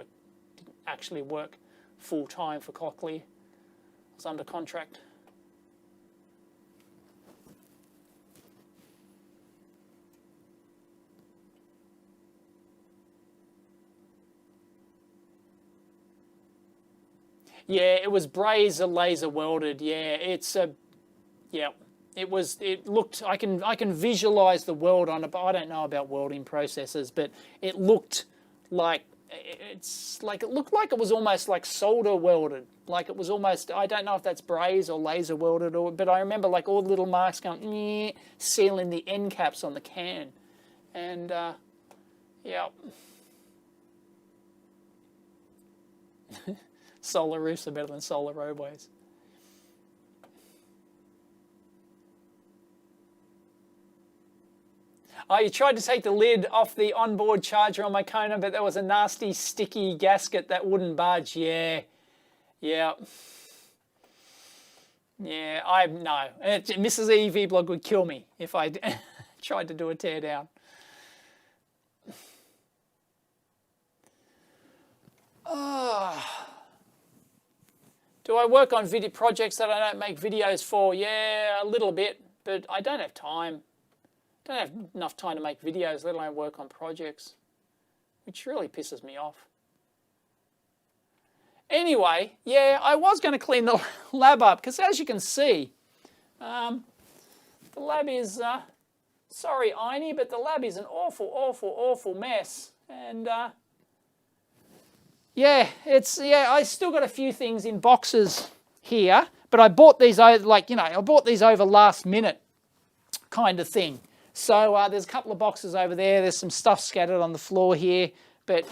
actually work full time for Cochlear. I was under contract. Yeah, it was braze laser welded. Yeah, it's a, yeah. It looked. I can visualize the weld on it, but I don't know about welding processes. But it looked like it looked like it was almost like solder welded. Like it was almost. I don't know if that's braze or laser welded, but I remember like all the little marks going sealing the end caps on the can, and yeah. Solar roofs are better than solar roadways. Oh, you tried to take the lid off the onboard charger on my Kona, but there was a nasty, sticky gasket that wouldn't budge. Yeah. No. Mrs. EV blog would kill me if I tried to do a tear down. Do I work on video projects that I don't make videos for? Yeah, a little bit, but I don't have time. Don't have enough time to make videos, let alone work on projects. which really pisses me off. Anyway, yeah, I was going to clean the lab up because, as you can see, the lab is, sorry, Einie, but the lab is an awful, awful, awful mess. And yeah, I still got a few things in boxes here, but I bought these over, I bought these over last minute kind of thing. So there's a couple of boxes over there. There's some stuff scattered on the floor here, but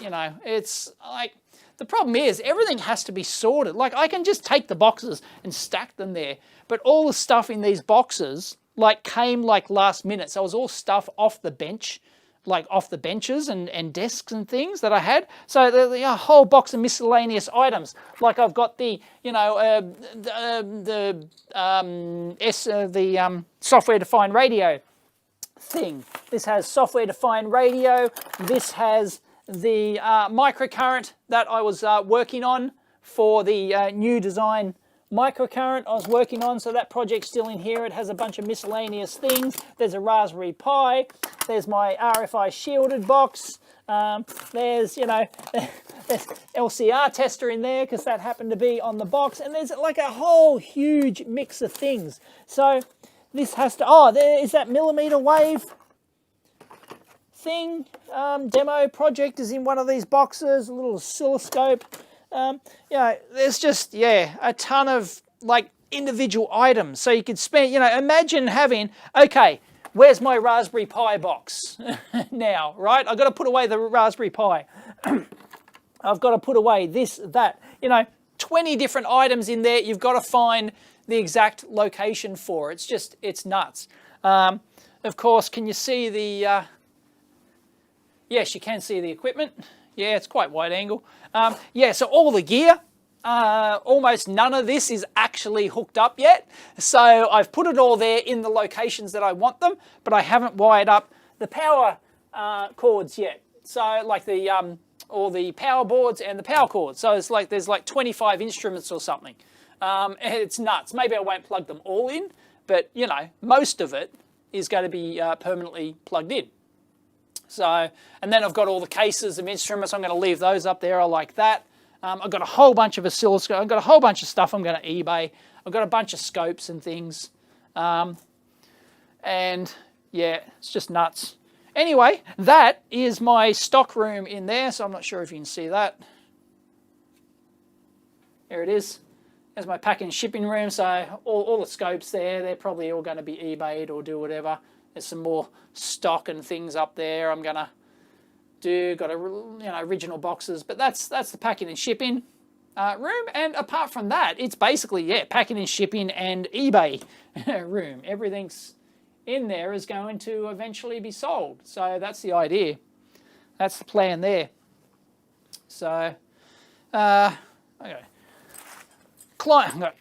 it's like, the problem is everything has to be sorted. Like, I can just take the boxes and stack them there, but all the stuff in these boxes came last minute. So it was all stuff off the bench, off the benches and desks and things that I had. So the whole box of miscellaneous items. Like, I've got the software-defined radio thing. This has software-defined radio. This has the microcurrent that I was working on for the new design microcurrent I was working on. So that project's still in here. It has a bunch of miscellaneous things. There's a Raspberry Pi. There's my RFI shielded box. There's, there's LCR tester in there because that happened to be on the box. And there's like a whole huge mix of things. So this has to, there is that millimeter wave thing. Demo project is in one of these boxes, a little oscilloscope. There's just, a ton of individual items. So you could spend, imagine having, okay, where's my Raspberry Pi box now, right? I've got to put away the Raspberry Pi. I've got to put away this, that, 20 different items in there. You've got to find the exact location for. It's nuts. Of course, can you see the, yes, you can see the equipment. Yeah, it's quite wide angle. So all the gear, almost none of this is actually hooked up yet. So I've put it all there in the locations that I want them, but I haven't wired up the power cords yet. So all the power boards and the power cords. So it's there's 25 instruments or something. It's nuts. Maybe I won't plug them all in, but most of it is going to be permanently plugged in. So, and then I've got all the cases of instruments. I'm going to leave those up there. I like that. I've got a whole bunch of oscilloscopes. I've got a whole bunch of stuff I'm going to eBay. I've got a bunch of scopes and things. And yeah, it's just nuts. Anyway, that is my stock room in there. So I'm not sure if you can see that. There it is. There's my packing and shipping room. So all the scopes there, they're probably all going to be eBayed or do whatever. There's some more stock and things up there I'm going to do. Got original boxes. But that's the packing and shipping room. And apart from that, it's basically, packing and shipping and eBay room. Everything's in there is going to eventually be sold. So that's the idea. That's the plan there. So, okay. I've got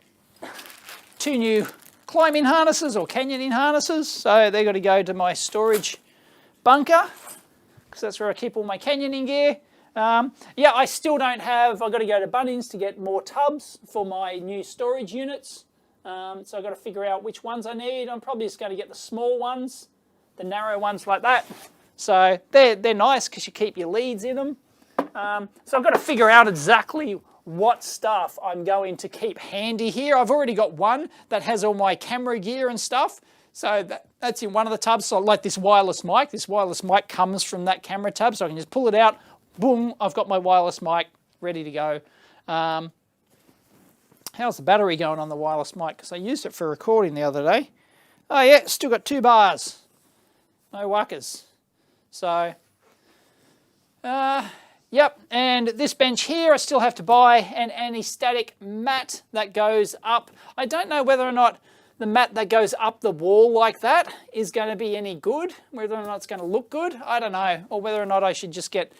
2 new climbing harnesses or canyoning harnesses. So they're going to go to my storage bunker because that's where I keep all my canyoning gear. I still don't have, I've got to go to Bunnings to get more tubs for my new storage units. So I've got to figure out which ones I need. I'm probably just going to get the small ones, the narrow ones like that. So they're nice because you keep your leads in them. So I've got to figure out exactly what stuff I'm going to keep handy here. I've already got one that has all my camera gear and stuff. So that's in one of the tubs. So like this wireless mic comes from that camera tub. So I can just pull it out. Boom, I've got my wireless mic ready to go. How's the battery going on the wireless mic? Because I used it for recording the other day. Oh yeah, still got 2 bars. No wuckers. So, yep, and this bench here I still have to buy an anti-static mat that goes up. I don't know whether or not the mat that goes up the wall like that is going to be any good, whether or not it's going to look good, I don't know, or whether or not I should just get...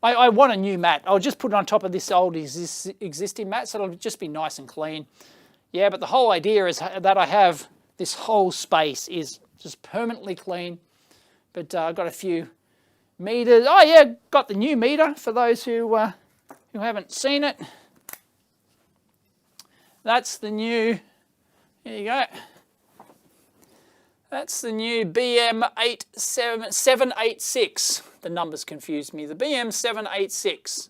I want a new mat. I'll just put it on top of this old existing mat, so it'll just be nice and clean. Yeah, but the whole idea is that I have this whole space is just permanently clean. But I've got a few meters. Oh yeah, got the new meter for those who haven't seen it. That's the new, there you go. That's the new BM786. the numbers confused me. The BM786.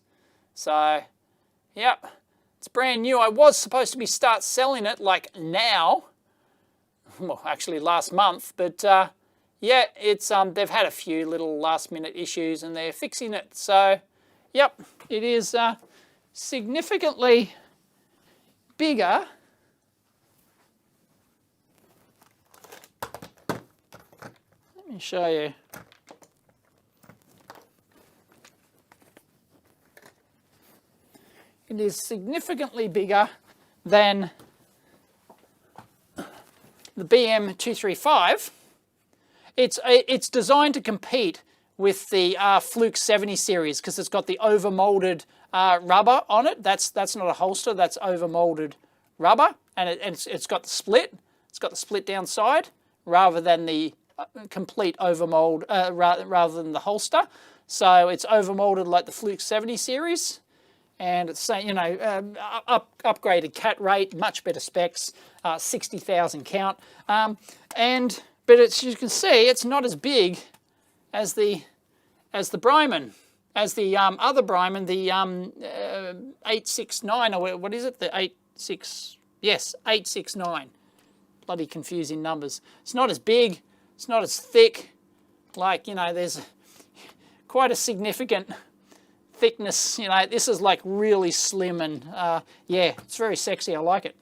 So, yep, it's brand new. I was supposed to start selling it like now. Well, actually last month, but yeah, it's they've had a few little last-minute issues and they're fixing it. So, yep, it is significantly bigger. Let me show you. It is significantly bigger than the BM235. It's designed to compete with the Fluke 70 series because it's got the overmolded rubber on it. That's not a holster, that's overmolded rubber, and it's got the split. It's got the split down side rather than the complete overmold, rather than the holster. So it's overmolded like the Fluke 70 series. And it's, you know, upgraded cat rate, much better specs, 60,000 count. But it's, you can see, it's not as big as the Bryman, as the other Bryman, the 869, or what is it? The 869. Bloody confusing numbers. It's not as big. It's not as thick. Like, you know, there's quite a significant thickness. You know, this is like really slim, and yeah, it's very sexy. I like it.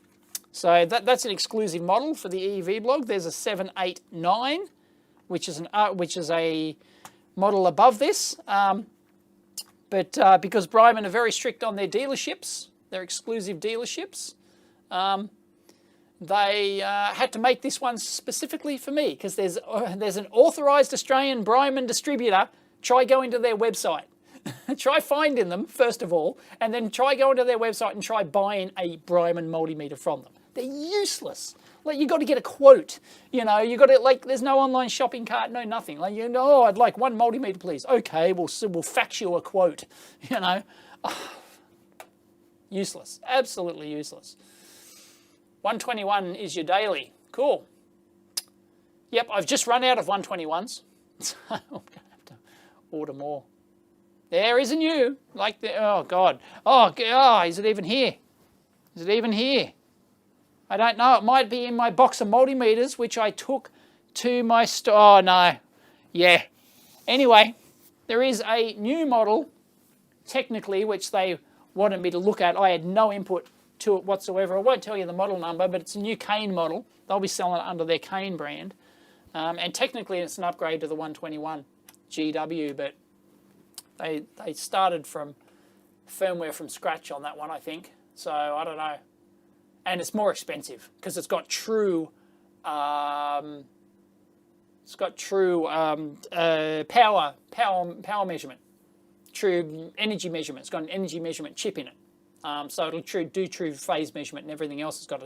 So that's an exclusive model for the EEV blog. There's a 789, which is a model above this. But because Bryman are very strict on their dealerships, their exclusive dealerships, they had to make this one specifically for me because there's an authorized Australian Bryman distributor. Try going to their website. Try finding them, first of all, and then try going to their website and try buying a Bryman multimeter from them. They're useless. Like, you got to get a quote. You know, you got to, like, there's no online shopping cart, no nothing. Like, you know, oh, I'd like one multimeter, please. Okay, we'll fax you a quote. You know, oh, useless, absolutely useless. 121 is your daily. Cool. Yep, I've just run out of 121s, so I'm gonna have to order more. There is a new, like the, oh God, oh, is it even here? Is it even here? I don't know, it might be in my box of multimeters, which I took to my store. Oh no, yeah. Anyway, there is a new model, technically, which they wanted me to look at. I had no input to it whatsoever. I won't tell you the model number, but it's a new Kane model. They'll be selling it under their Kane brand. And technically it's an upgrade to the 121 GW, but they started from firmware from scratch on that one, I think. So I don't know. And it's more expensive because it's got true power measurement, true energy measurement. It's got an energy measurement chip in it. So it'll do true phase measurement, and everything else has got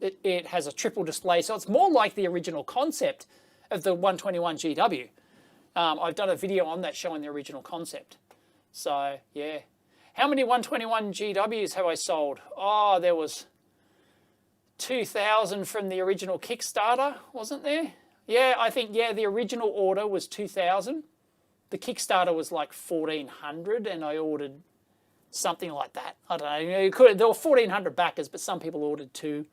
it has a triple display. So it's more like the original concept of the 121 GW. I've done a video on that showing the original concept. So, yeah. How many 121 GWs have I sold? Oh, there was 2,000 from the original Kickstarter, wasn't there? Yeah, I think, yeah, the original order was 2,000. The Kickstarter was like 1,400, and I ordered something like that. I don't know. You know, there were 1,400 backers, but some people ordered two.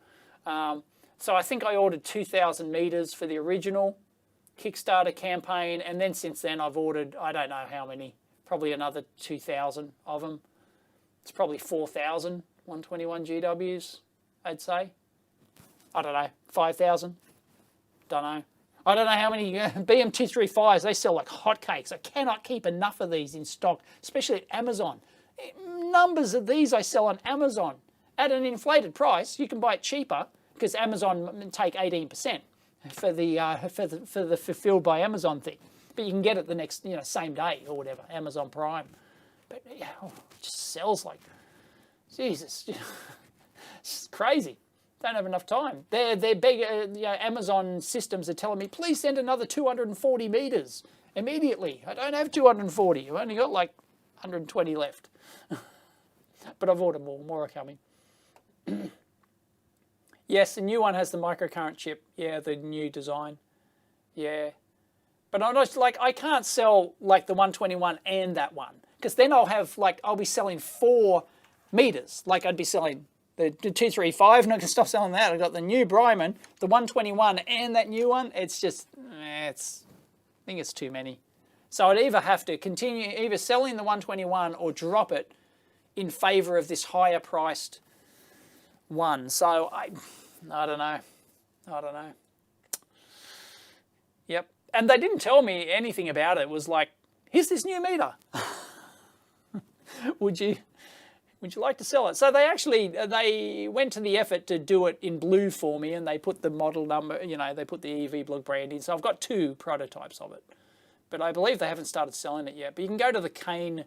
So I think I ordered 2,000 meters for the original Kickstarter campaign, and then since then I've ordered, I don't know how many, probably another 2,000 of them. It's probably 4,000 121 GWs, I'd say. I don't know, 5,000, don't know. I don't know how many BM235s, they sell like hotcakes. I cannot keep enough of these in stock, especially at Amazon. Numbers of these I sell on Amazon at an inflated price. You can buy it cheaper because Amazon take 18%. For the fulfilled by Amazon thing, but you can get it the next, you know, same day or whatever, Amazon Prime. But yeah, it just sells like Jesus. It's crazy. Don't have enough time. They're big. You know, Amazon systems are telling me, please send another 240 meters immediately. I don't have 240. I've only got like 120 left. But I've ordered more. More are coming. Yes, the new one has the microcurrent chip. Yeah, the new design. Yeah. But I'm not like, I can't sell like the 121 and that one, because then I'll be selling 4 meters. Like I'd be selling the 235, and I can stop selling that. I got the new Bryman, the 121, and that new one. It's just, I think it's too many. So I'd either have to continue either selling the 121 or drop it in favor of this higher priced one. So I don't know. Yep. And they didn't tell me anything about it. It was like, here's this new meter. Would you like to sell it? So they went to the effort to do it in blue for me, and they put the model number, they put the EV Blog brand in. So I've got 2 prototypes of it. But I believe they haven't started selling it yet. But you can go to the Kane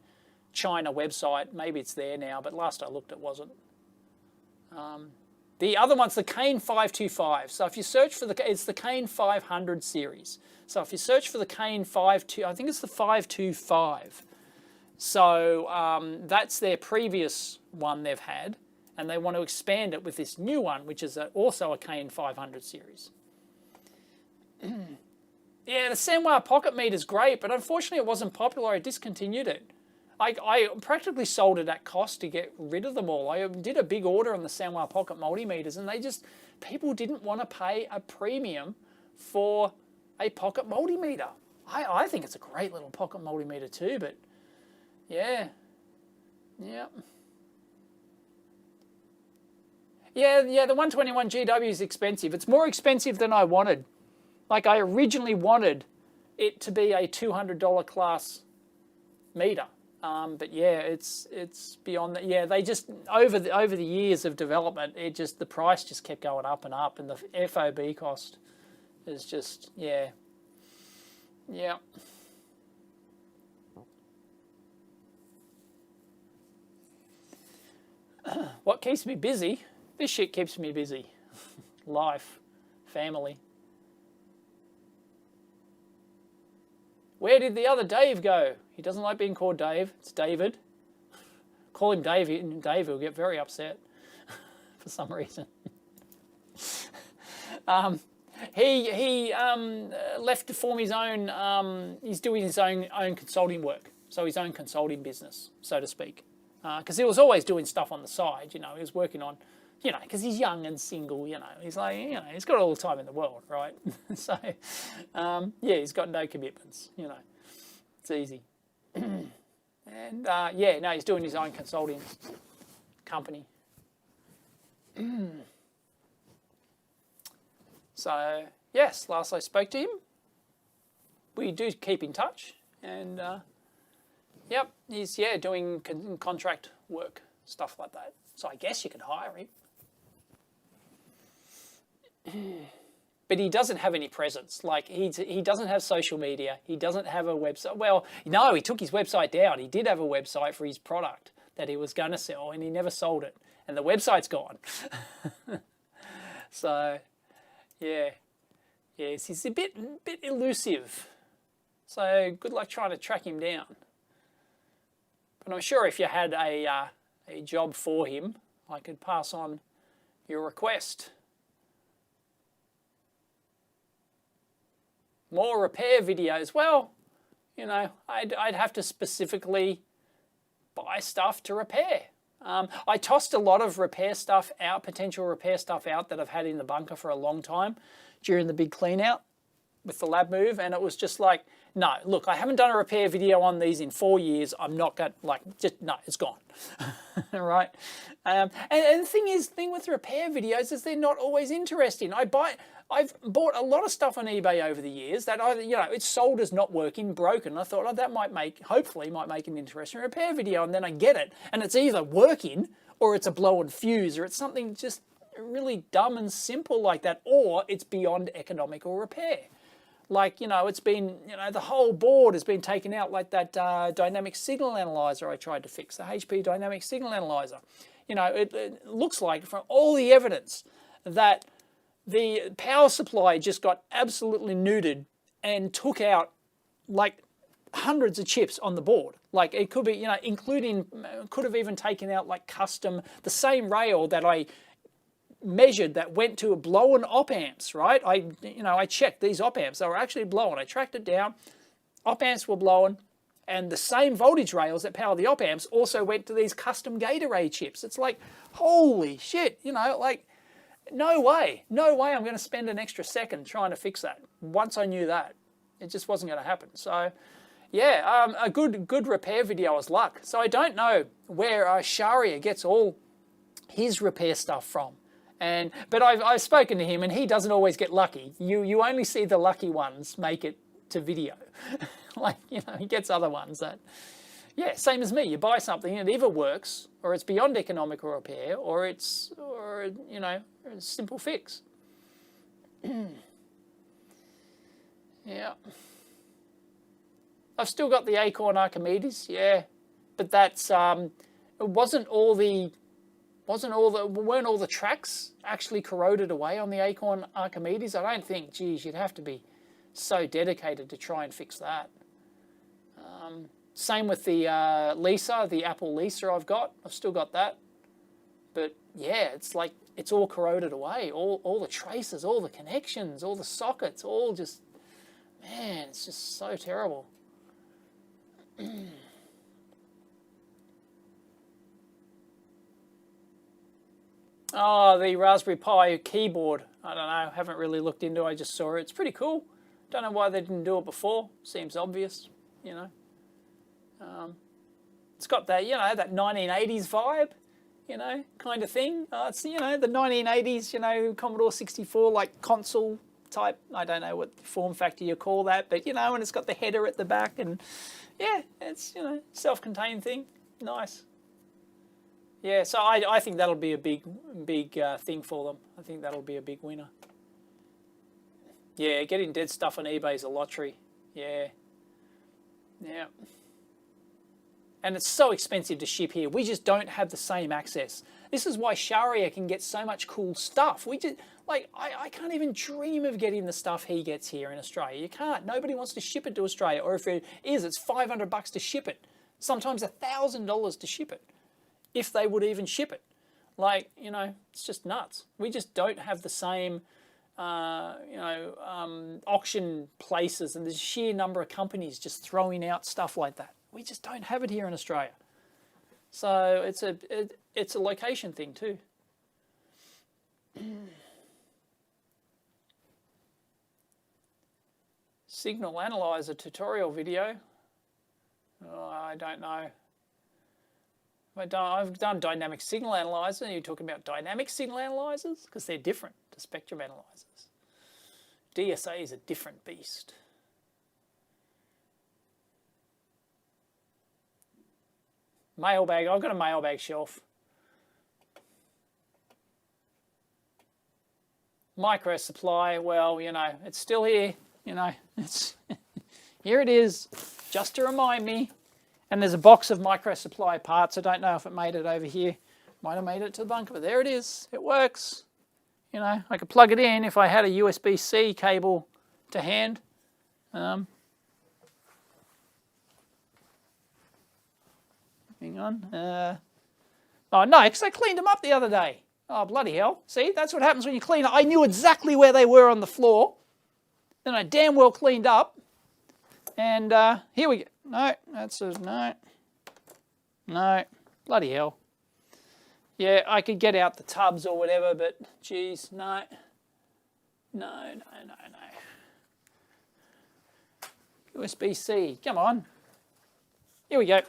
China website. Maybe it's there now, but last I looked it wasn't. The other one's the Kane 525. So if you search for it's the Kane 500 series. So if you search for the Kane 52, I think it's the 525. So that's their previous one they've had, and they want to expand it with this new one, which is also a Kane 500 series. Yeah, the Sanwa pocket meter is great, but unfortunately it wasn't popular. I discontinued it. I practically sold it at cost to get rid of them all. I did a big order on the Sanwa pocket multimeters, and people didn't want to pay a premium for a pocket multimeter. I think it's a great little pocket multimeter too, but yeah. The 121 GW is expensive. It's more expensive than I wanted. Like I originally wanted it to be a $200 class meter. But yeah, it's beyond that. Yeah, they just over the years of development, the price just kept going up and up, and the FOB cost is just yeah. What keeps me busy? This shit keeps me busy. Life, family. Where did the other Dave go? He doesn't like being called Dave. It's David. Call him Dave, and Dave will get very upset for some reason. He left to form his own. He's doing his own consulting work, so his own consulting business, so to speak. Because he was always doing stuff on the side. He was working on, because he's young and single. He's like, he's got all the time in the world, right? So, he's got no commitments. It's easy. And he's doing his own consulting company. So yes, last I spoke to him, we do keep in touch, and he's doing contract work, stuff like that. So I guess you could hire him. But he doesn't have any presence. Like he doesn't have social media. He doesn't have a website. Well, no, he took his website down. He did have a website for his product that he was going to sell, and he never sold it. And the website's gone. So, yes, he's a bit elusive. So good luck trying to track him down. But I'm sure if you had a job for him, I could pass on your request. More repair videos. Well, I'd have to specifically buy stuff to repair. I tossed a lot of potential repair stuff out that I've had in the bunker for a long time during the big clean out with the lab move, and it was just like, no, look, I haven't done a repair video on these in 4 years. I'm not going no, it's gone. All right. And the thing with repair videos is they're not always interesting. I've bought a lot of stuff on eBay over the years that either, it's sold as not working, broken. I thought, that hopefully might make an interesting repair video, and then I get it, and it's either working, or it's a blown fuse, or it's something just really dumb and simple like that, or it's beyond economical repair. Like, it's been, the whole board has been taken out, like that dynamic signal analyzer I tried to fix, the HP dynamic signal analyzer. It looks like from all the evidence that the power supply just got absolutely neutered and took out like hundreds of chips on the board. Like it could be, could have even taken out like the same rail that I measured that went to blown op amps, right? I checked these op amps. They were actually blown. I tracked it down. Op amps were blown. And the same voltage rails that power the op amps also went to these custom gate array chips. It's like, holy shit, like, no way I'm going to spend an extra second trying to fix that. Once I knew that, it just wasn't going to happen. So, yeah, a good repair video is luck. So I don't know where Sharia gets all his repair stuff from. But I've spoken to him, and he doesn't always get lucky. You only see the lucky ones make it to video. Like, he gets other ones that, yeah, same as me. You buy something and it either works, or it's beyond economical repair, or it's a simple fix. Yeah. I've still got the Acorn Archimedes, yeah, but that's weren't all the tracks actually corroded away on the Acorn Archimedes? I don't think. Geez, you'd have to be so dedicated to try and fix that. Same with the Lisa, the Apple Lisa I've still got that. But yeah, it's like, it's all corroded away. All the traces, all the connections, all the sockets, all just, man, it's just so terrible. Oh, the Raspberry Pi keyboard. I don't know, haven't really looked into it, I just saw it. It's pretty cool. Don't know why they didn't do it before. Seems obvious, It's got that, that 1980s vibe, kind of thing. It's, the 1980s, Commodore 64, like console type. I don't know what form factor you call that, but, and it's got the header at the back, and yeah, it's, self-contained thing. Nice. Yeah, so I think that'll be a big thing for them. I think that'll be a big winner. Yeah, getting dead stuff on eBay is a lottery. Yeah. Yeah. And it's so expensive to ship here. We just don't have the same access. This is why Sharia can get so much cool stuff. We just, like, I can't even dream of getting the stuff he gets here in Australia. You can't. Nobody wants to ship it to Australia. Or if it is, it's $500 to ship it. Sometimes $1,000 to ship it, if they would even ship it. Like, it's just nuts. We just don't have the same, auction places and the sheer number of companies just throwing out stuff like that. We just don't have it here in Australia. So it's a location thing too. Signal analyzer tutorial video. Oh, I don't know. I've done dynamic signal analyzer. Are you talking about dynamic signal analyzers? Because they're different to spectrum analyzers. DSA is a different beast. Mailbag. I've got a mailbag shelf. Micro supply. Well, it's still here. It's here. It is, just to remind me. And there's a box of micro supply parts. I don't know if it made it over here. Might have made it to the bunker, but there it is. It works. I could plug it in if I had a USB-C cable to hand. Hang on. Oh, no, because I cleaned them up the other day. Oh, bloody hell. See, that's what happens when you clean up. I knew exactly where they were on the floor. Then I damn well cleaned up. And here we go. No, that's a no. No, bloody hell. Yeah, I could get out the tubs or whatever, but geez, no. No. USB-C, come on. Here we go.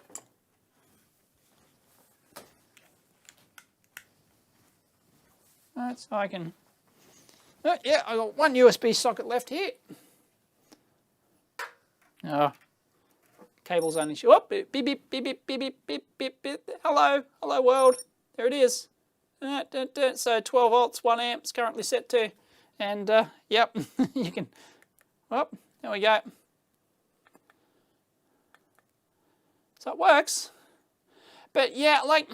Right, so I can, yeah, I got one USB socket left here. Oh, cable's only, oh, beep, beep, beep, beep, beep, beep, beep, beep, beep. Hello world, there it is. So 12 volts, 1 amp is currently set to, and yep, you can, well, there we go. So it works, but yeah, like,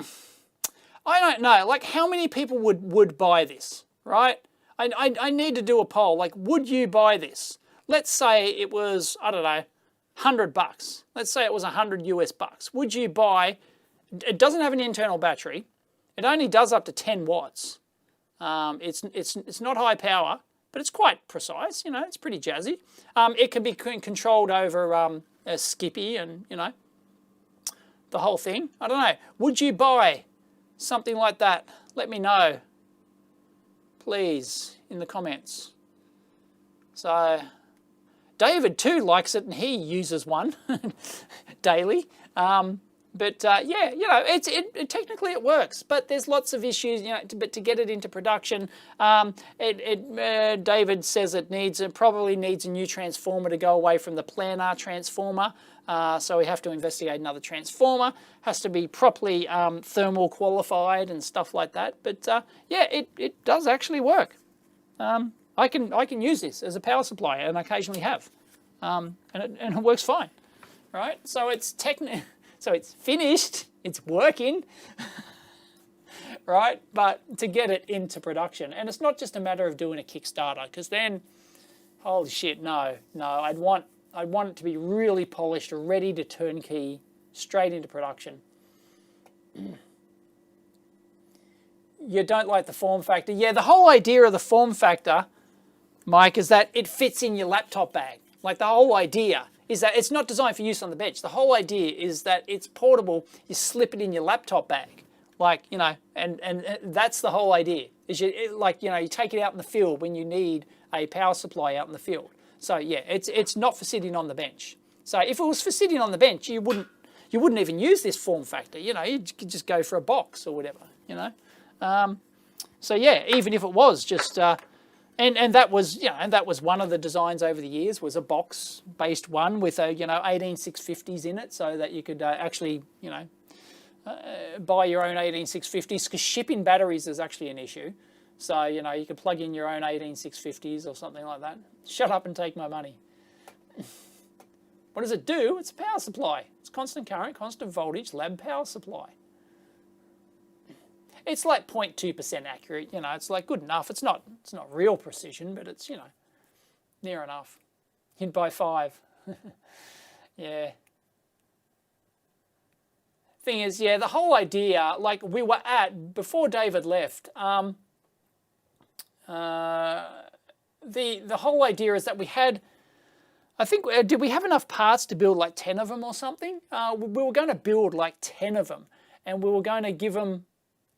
I don't know, like how many people would buy this, right? I need to do a poll, like would you buy this? Let's say it was, I don't know, $100. Let's say it was $100 US bucks. Would you buy, it doesn't have an internal battery, it only does up to 10 watts. It's not high power, but it's quite precise. You know, it's pretty jazzy. It can be controlled over a Skippy and, you know, the whole thing. I don't know. Would you buy something like that? Let me know, please, in the comments. So David too likes it, and he uses one daily. Yeah, you know, technically it works, but there's lots of issues. You know, but to get it into production, David says it probably needs a new transformer to go away from the planar transformer. So we have to investigate another transformer. Has to be properly thermal qualified and stuff like that. But yeah, it does actually work. I can use this as a power supply, and I occasionally have, and it works fine, right? So it's so it's finished, it's working, right? But to get it into production, and it's not just a matter of doing a Kickstarter, because then, holy shit, no, I'd want it to be really polished, ready to turnkey, straight into production. You don't like the form factor? Yeah, the whole idea of the form factor, Mike, is that it fits in your laptop bag. Like, the whole idea is that it's not designed for use on the bench. The whole idea is that it's portable. You slip it in your laptop bag, like, you know, and that's the whole idea. Is you take it out in the field when you need a power supply out in the field. So yeah, it's not for sitting on the bench. So if it was for sitting on the bench, you wouldn't even use this form factor. You know, you could just go for a box or whatever. You know, so yeah, even if it was just. And that was one of the designs over the years, was a box-based one with a 18650s in it, so that you could actually buy your own 18650s, because shipping batteries is actually an issue. So you could plug in your own 18650s or something like that. Shut up and take my money. What does it do? It's a power supply. It's constant current, constant voltage, lab power supply. It's like 0.2% accurate, it's like good enough. It's not real precision, but it's, near enough. Hit by 5. Yeah. Thing is, yeah, the whole idea, like we were at, before David left, the whole idea is that we had, I think, did we have enough parts to build like 10 of them or something? We were going to build like 10 of them, and we were going to give them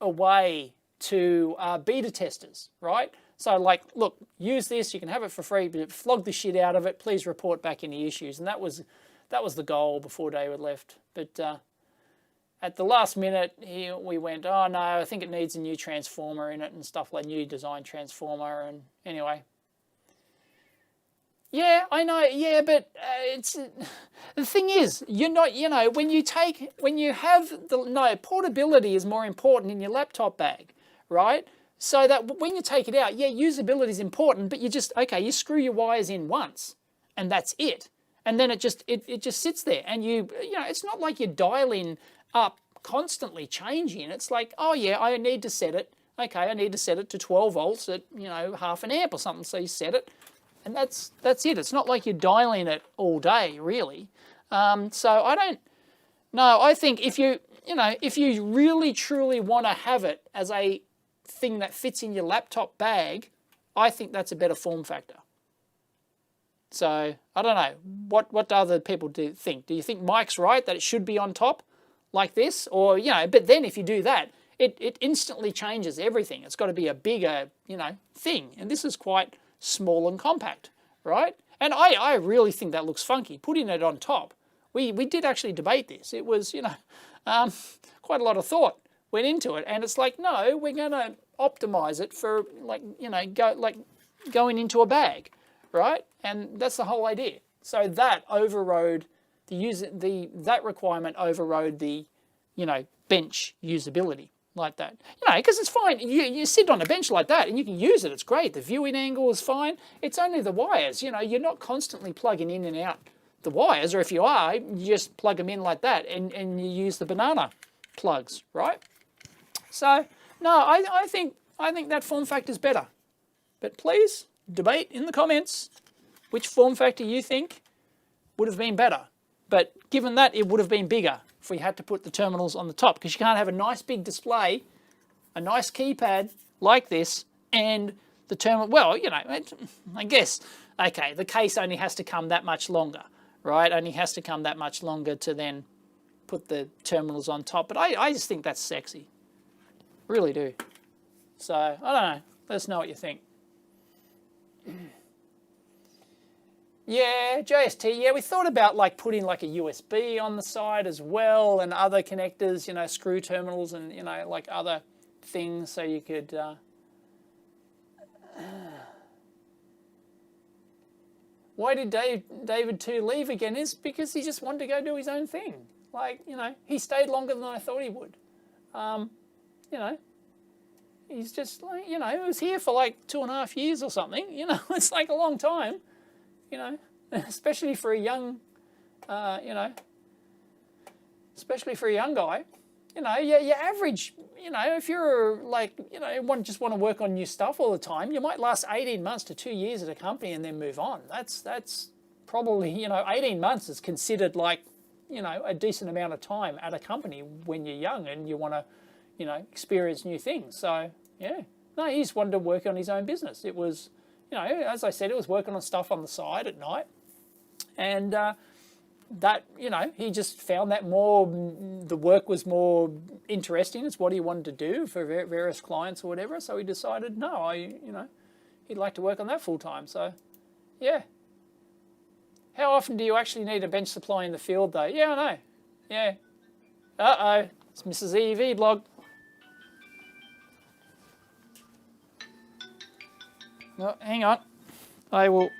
away to beta testers, right? So like, look, use this, you can have it for free, but flog the shit out of it, please report back any issues. And that was the goal before David left. But at the last minute, we went, oh no, I think it needs a new transformer in it and stuff, like new design transformer. And anyway, yeah, I know, yeah, but it's the thing is, you're not, when you have portability is more important in your laptop bag, right? So that when you take it out, yeah, usability is important, but you screw your wires in once, and that's it. And then it just sits there, and it's not like you're dialing up constantly changing. It's like, oh yeah, I need to set it. Okay, I need to set it to 12 volts at half an amp or something. So you set it. And that's it. It's not like you're dialing it all day, really. So I don't know. I think if you really truly want to have it as a thing that fits in your laptop bag, I think that's a better form factor. So I don't know. What do other people think? Do you think Mike's right that it should be on top like this? Or, but then if you do that, it instantly changes everything. It's got to be a bigger, thing. And this is quite small and compact, right? And I really think that looks funky, putting it on top. We did actually debate this. It was, quite a lot of thought went into it. And it's like, no, we're going to optimize it for going into a bag, right? And that's the whole idea. So that overrode that requirement overrode the, bench usability. Like that, because it's fine. You sit on a bench like that and you can use it. It's great. The viewing angle is fine. It's only the wires. You're not constantly plugging in and out the wires, or if you are, you just plug them in like that and you use the banana plugs, right? So no, I think that form factor is better. But please debate in the comments which form factor you think would have been better. But given that, it would have been bigger if we had to put the terminals on the top, because you can't have a nice big display, a nice keypad like this, And the terminal, well, you know, I guess, okay, the case only has to come that much longer, right? Only has to come that much longer to then put the terminals on top. But I just think that's sexy. Really do. So, I don't know. Let us know what you think. Yeah, JST. Yeah, we thought about like putting like a USB on the side as well and other connectors, you know, screw terminals and, you know, like other things so you could... Why did David 2 leave again? Is because he just wanted to go do his own thing. Like, you know, he stayed longer than I thought he would. You know, he's just like, you know, he was here for like 2.5 years or something. You know, it's like a long time, you know, especially for a young, you know, especially for a young guy. You know, your average, you know, if you're like, you know, just want to work on new stuff all the time, you might last 18 months to 2 years at a company and then move on. That's probably, you know, 18 months is considered like, you know, a decent amount of time at a company when you're young and you want to, you know, experience new things. So, yeah. No, he just wanted to work on his own business. It was, you know, as I said, it was working on stuff on the side at night. And, that, you know, he just found that the work was more interesting. It's what he wanted to do for various clients or whatever. So he decided, no, you know, he'd like to work on that full time. So, yeah. How often do you actually need a bench supply in the field, though? Yeah, I know. Yeah. Uh-oh. It's Mrs. EV blog. No, hang on. I will...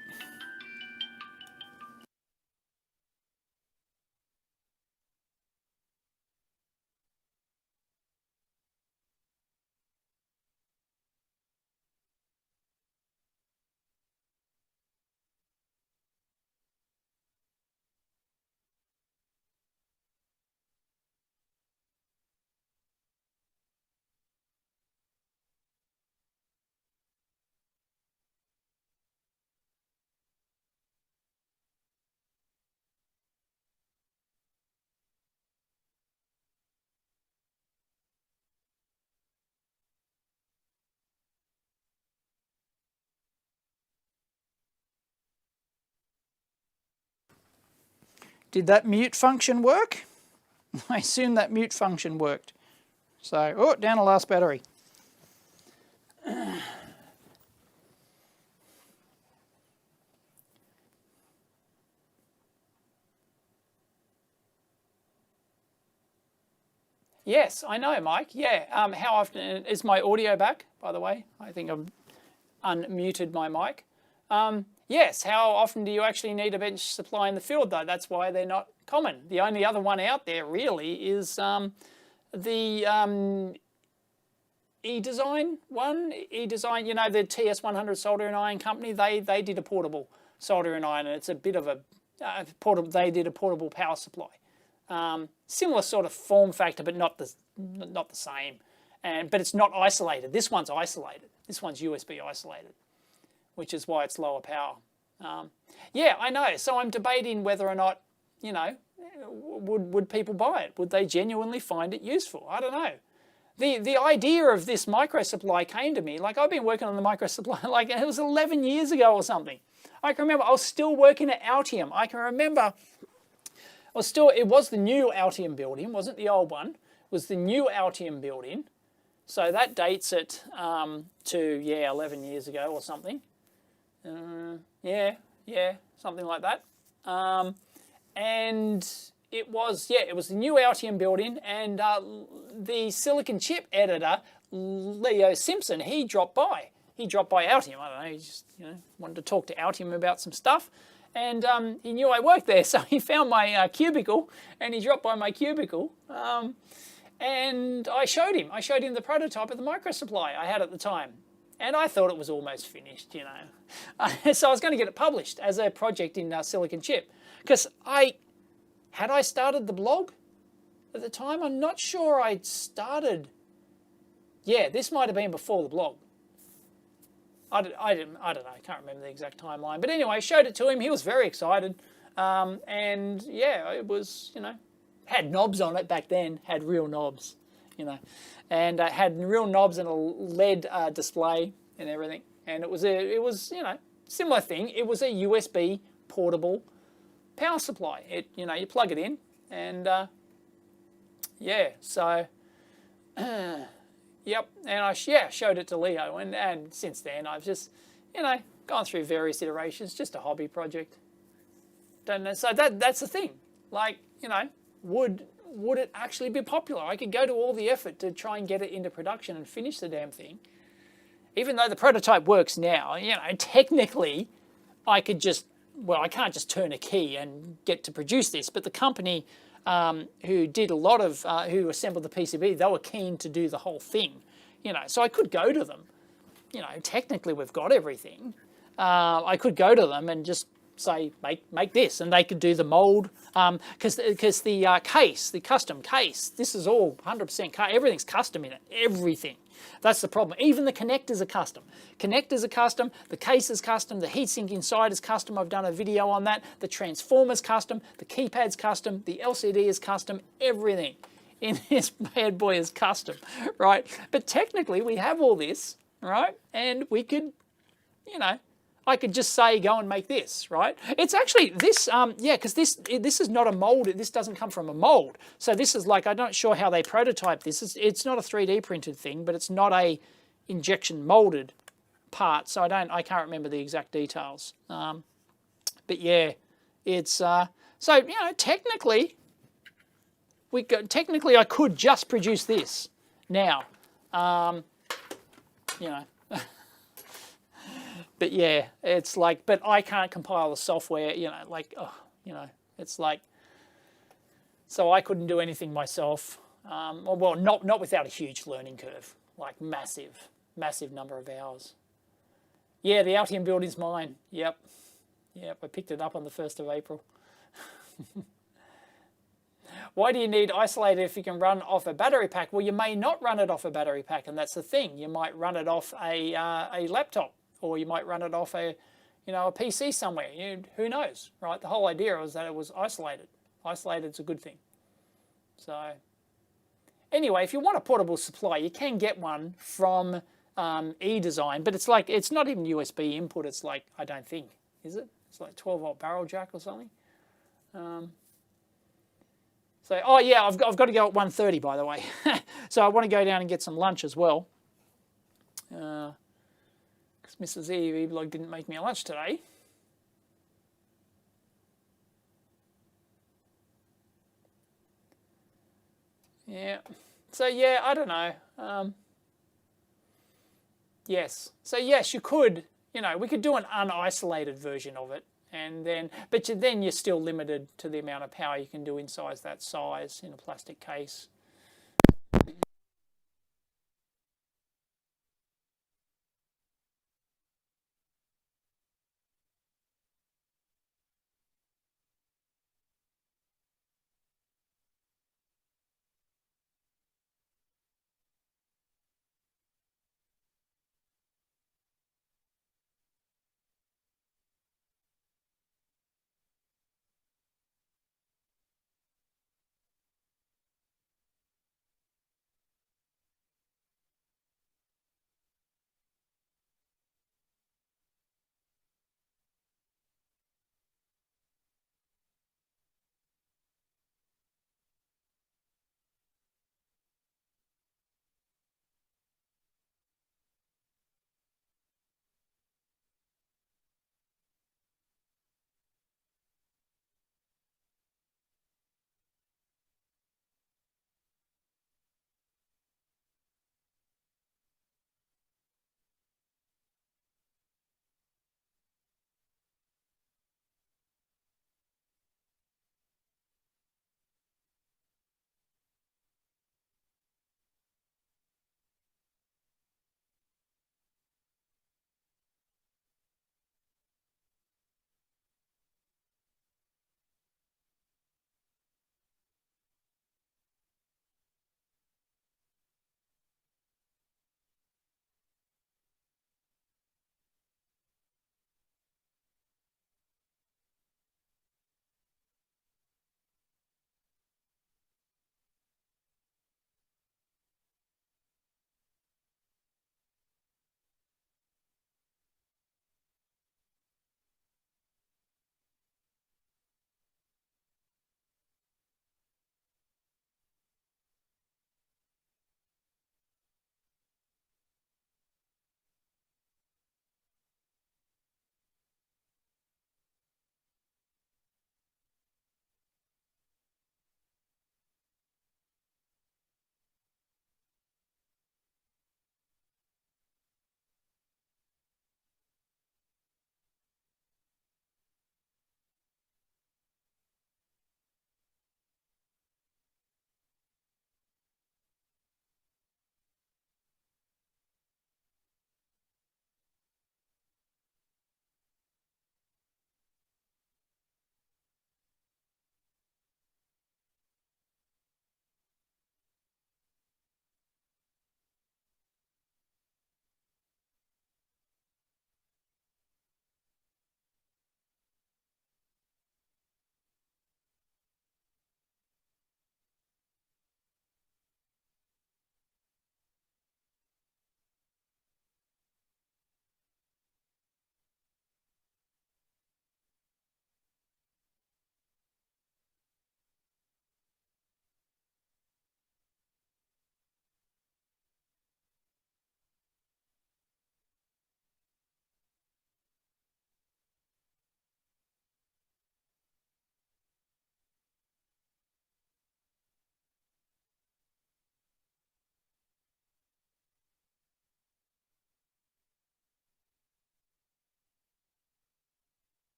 Did that mute function work? I assume that mute function worked. So, oh, down to last battery. Yes, I know, Mike. Yeah. How often is my audio back, by the way? I think I've unmuted my mic. Yes, how often do you actually need a bench supply in the field, though? That's why they're not common. The only other one out there, really, is the E-Design one. E-Design, you know, the TS100 soldering iron company, they did a portable soldering iron, and it's a bit of a portable. They did a portable power supply. Similar sort of form factor, but not the same. But it's not isolated. This one's isolated. This one's USB isolated, which is why it's lower power. Yeah, I know. So I'm debating whether or not, you know, would people buy it? Would they genuinely find it useful? I don't know. The idea of this micro supply came to me. Like, I've been working on the micro supply, like it was 11 years ago or something. I can remember I was still working at Altium. I can remember it was the new Altium building, wasn't the old one. It was the new Altium building. So that dates it to, yeah, 11 years ago or something. Yeah, something like that. And it was the new Altium building, and the silicon chip editor, Leo Simpson, he dropped by. He dropped by Altium. I don't know, he just, you know, wanted to talk to Altium about some stuff. And he knew I worked there, so he found my cubicle, and he dropped by my cubicle. And I showed him the prototype of the microsupply I had at the time. And I thought it was almost finished, you know. So I was going to get it published as a project in Silicon Chip. Because had I started the blog at the time? I'm not sure I'd started. Yeah, this might have been before the blog. I don't know, I can't remember the exact timeline. But anyway, I showed it to him. He was very excited. And yeah, it was, you know, had knobs on it back then, had real knobs, you know, and had real knobs and a LED display. and everything. And it was similar thing. It was a USB portable power supply. You plug it in, and yeah, so yep. And I showed it to Leo, and since then I've just gone through various iterations. Just a hobby project. Don't know. So that's the thing. Like would it actually be popular? I could go to all the effort to try and get it into production and finish the damn thing. Even though the prototype works now, technically I could just, well, I can't just turn a key and get to produce this, but the company who did a lot of, who assembled the PCB, they were keen to do the whole thing, so I could go to them. Technically we've got everything. I could go to them and just say, make this, and they could do the mold, because the case, the custom case, this is all 100% everything's custom in it, everything. That's the problem. Even the connectors are custom. Connectors are custom, the case is custom, the heatsink inside is custom. I've done a video on that. The transformer's custom, the keypad's custom, the LCD is custom, everything in this bad boy is custom, right? But technically we have all this, right? And we could, I could just say, go and make this, right? It's actually this, because this is not a mold. This doesn't come from a mold. So this is like, I'm not sure how they prototype this. It's not a 3D printed thing, but it's not a injection molded part. So I can't remember the exact details. But yeah, it's so technically technically I could just produce this now, But yeah, it's like, but I can't compile the software, it's like, so I couldn't do anything myself. Well, not without a huge learning curve, like massive number of hours. Yeah, the Altium build is mine. Yep, I picked it up on the 1st of April. Why do you need isolator if you can run off a battery pack? Well, you may not run it off a battery pack, and that's the thing. You might run it off a laptop, or you might run it off a PC somewhere. Who knows, right? The whole idea was that it was isolated. Isolated's a good thing. So anyway, if you want a portable supply, you can get one from eDesign, but it's not even USB input. It's like, I don't think, is it? It's like 12-volt barrel jack or something. So, oh yeah, I've got to go at 1:30, by the way. So I want to go down and get some lunch as well. Because Mrs. E-Blog didn't make me a lunch today. Yeah. So yeah, I don't know. Yes. So yes, you could. We could do an unisolated version of it. And then, but then you're still limited to the amount of power you can do inside that size in a plastic case.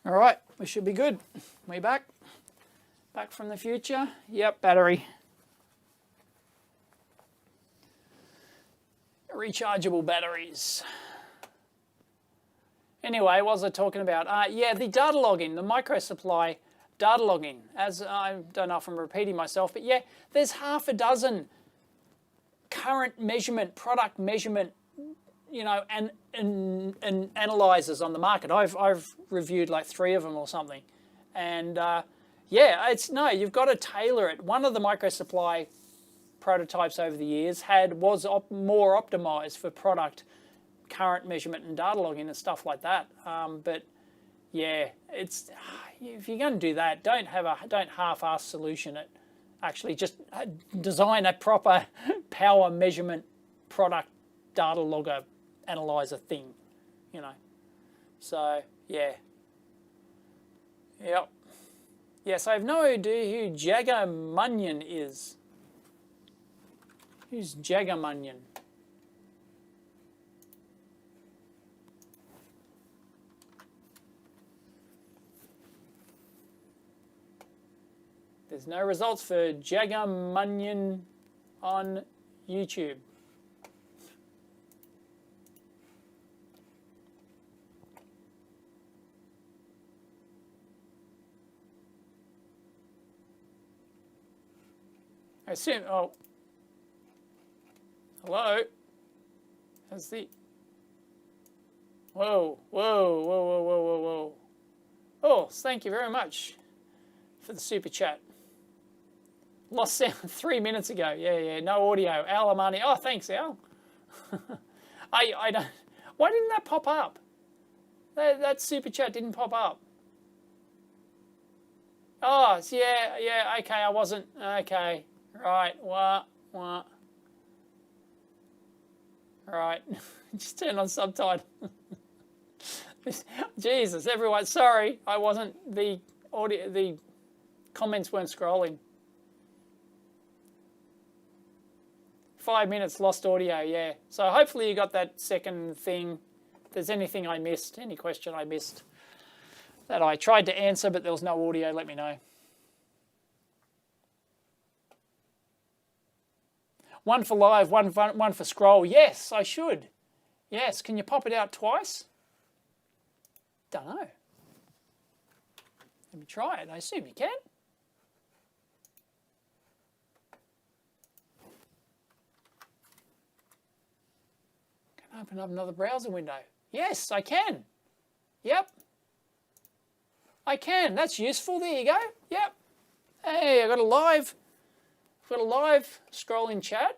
All right, we should be good. We back? Back from the future? Yep, battery. Rechargeable batteries. Anyway, what was I talking about? Yeah, the data logging, the microsupply data logging. As I don't know if I'm repeating myself, but yeah, there's half a dozen current measurement, product measurement, you know, and analyzers on the market. I've reviewed like 3 of them or something, and yeah, you've got to tailor it. One of the microsupply prototypes over the years was more optimized for product current measurement and data logging and stuff like that. But yeah, if you're going to do that, don't half-ass solution it. Actually, just design a proper power measurement product data logger analyzer thing, you know. So yeah, yep. Yes, I have no idea who Jagger Munyon is. Who's Jagger Munyon? There's no results for Jagger Munyon on YouTube. I assume, oh, hello? How's the, whoa, whoa, whoa, whoa, whoa, whoa, whoa. Oh, thank you very much for the super chat. Lost sound 3 minutes ago. Yeah, no audio. Al Amani. Oh, thanks, Al. I don't. Why didn't that pop up? That super chat didn't pop up. Oh, yeah. Okay, I wasn't. Okay, right. What? Right. Just turn on subtitle. Jesus, everyone. Sorry, I wasn't. The audio. The comments weren't scrolling. 5 minutes lost audio, yeah. So hopefully you got that second thing. If there's anything I missed, any question I missed that I tried to answer but there was no audio, let me know. One for live, one for scroll. Yes, I should. Yes, can you pop it out twice? Don't know. Let me try it. I assume you can. Open up another browser window. Yes, I can. Yep. I can. That's useful. There you go. Yep. Hey, I've got a live scrolling chat,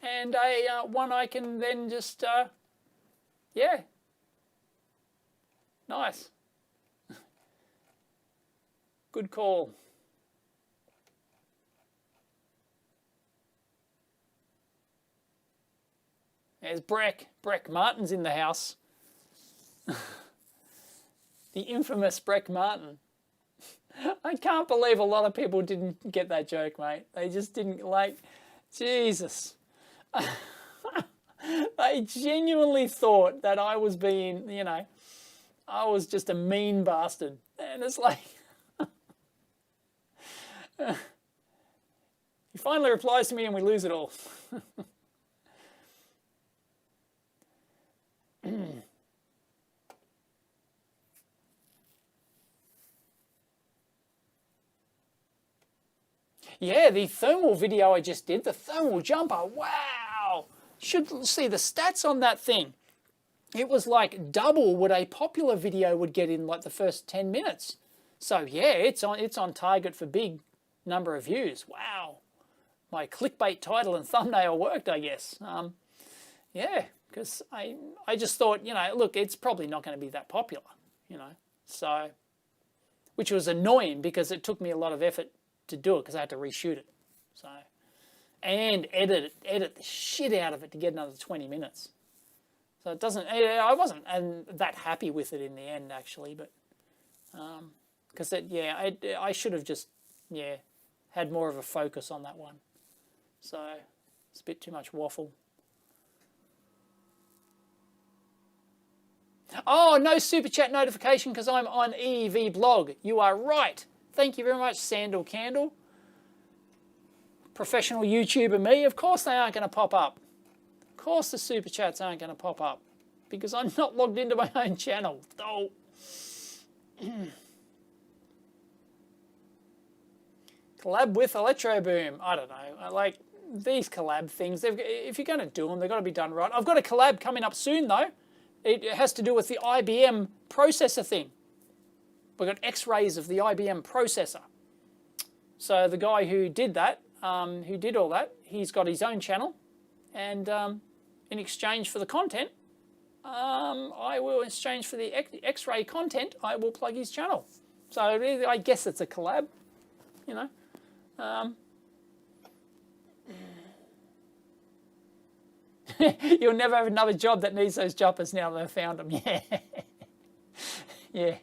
and a one I can then just yeah. Nice. Good call. There's Breck. Breck Martin's in the house. The infamous Breck Martin. I can't believe a lot of people didn't get that joke, mate. They just didn't, like, Jesus. They genuinely thought that I was being, you know, I was just a mean bastard. And it's like, he finally replies to me and we lose it all. Yeah, the thermal video I just did, the thermal jumper, wow! Should see the stats on that thing. It was like double what a popular video would get in like the first 10 minutes. So yeah, it's on target for big number of views. Wow. My clickbait title and thumbnail worked, I guess. Yeah, because I just thought, you know, look, it's probably not going to be that popular, you know. So, which was annoying because it took me a lot of effort to do it because I had to reshoot it. So, and edit the shit out of it to get another 20 minutes. So it doesn't, I wasn't that happy with it in the end actually, but, because I should have just, had more of a focus on that one. So it's a bit too much waffle. Oh, no super chat notification because I'm on EV blog. You are right. Thank you very much, Sandal Candle. Professional YouTuber me. Of course they aren't going to pop up. Of course the super chats aren't going to pop up because I'm not logged into my own channel. Oh. Collab with Electro Boom. I don't know. I like these collab things. If you're going to do them, they've got to be done right. I've got a collab coming up soon, though. It has to do with the IBM processor thing. We've got X-rays of the IBM processor. So the guy who did that, who did all that, he's got his own channel. And in exchange for the content, I will, in exchange for the X-ray content, I will plug his channel. So I guess it's a collab, you know. You'll never have another job that needs those jumpers now that I've found them. Yeah. Yeah.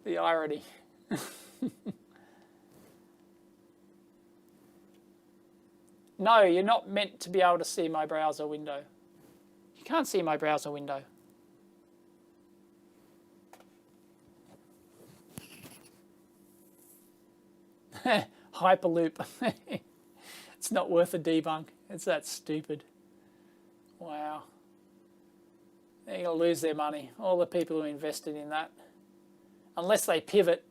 The irony. No, you're not meant to be able to see my browser window. You can't see my browser window. Hyperloop. It's not worth a debunk. It's that stupid. Wow. They're going to lose their money. All the people who invested in that. Unless they pivot.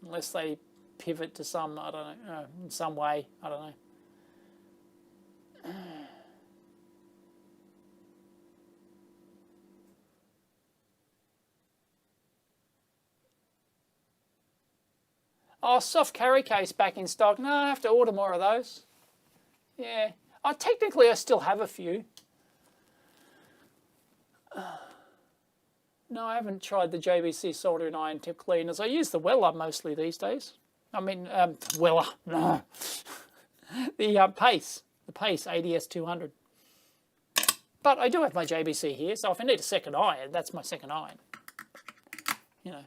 Unless they pivot to some, I don't know, in some way. I don't know. Oh, soft carry case back in stock. No, I have to order more of those. Yeah. Oh, technically, I still have a few. No, I haven't tried the JBC soldering iron tip cleaners. I use the Weller mostly these days. I mean, Weller. The Pace. The Pace ADS 200. But I do have my JBC here, so if I need a second iron, that's my second iron. You know.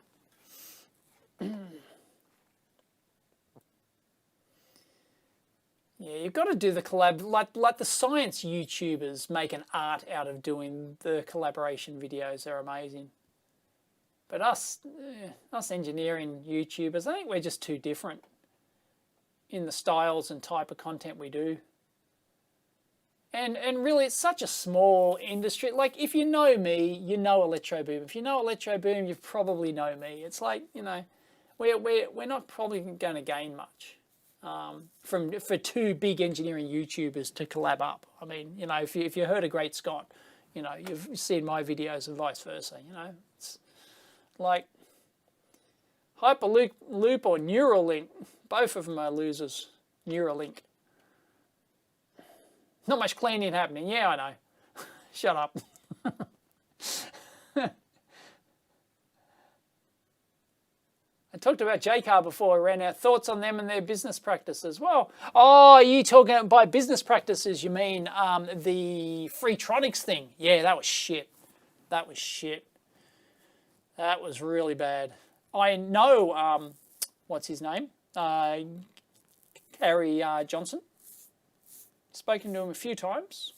Yeah, you've got to do the collab, like the science YouTubers make an art out of doing the collaboration videos. They're amazing. But us engineering YouTubers, I think we're just too different in the styles and type of content we do. And really, it's such a small industry. Like, if you know me, you know Electro Boom. If you know Electro Boom, you probably know me. It's like, you know, we're not probably going to gain much. For two big engineering YouTubers to collab up. I mean, you know, if you heard of Great Scott, you know, you've seen my videos and vice versa, you know. It's like Hyperloop or Neuralink, both of them are losers. Neuralink. Not much cleaning happening. Yeah, I know. Shut up. I talked about JCar before. I ran out. Thoughts on them and their business practices. Well, oh, you talking by business practices, you mean the Freetronics thing. Yeah, that was shit. That was shit. That was really bad. I know, what's his name? Harry Johnson. Spoken to him a few times.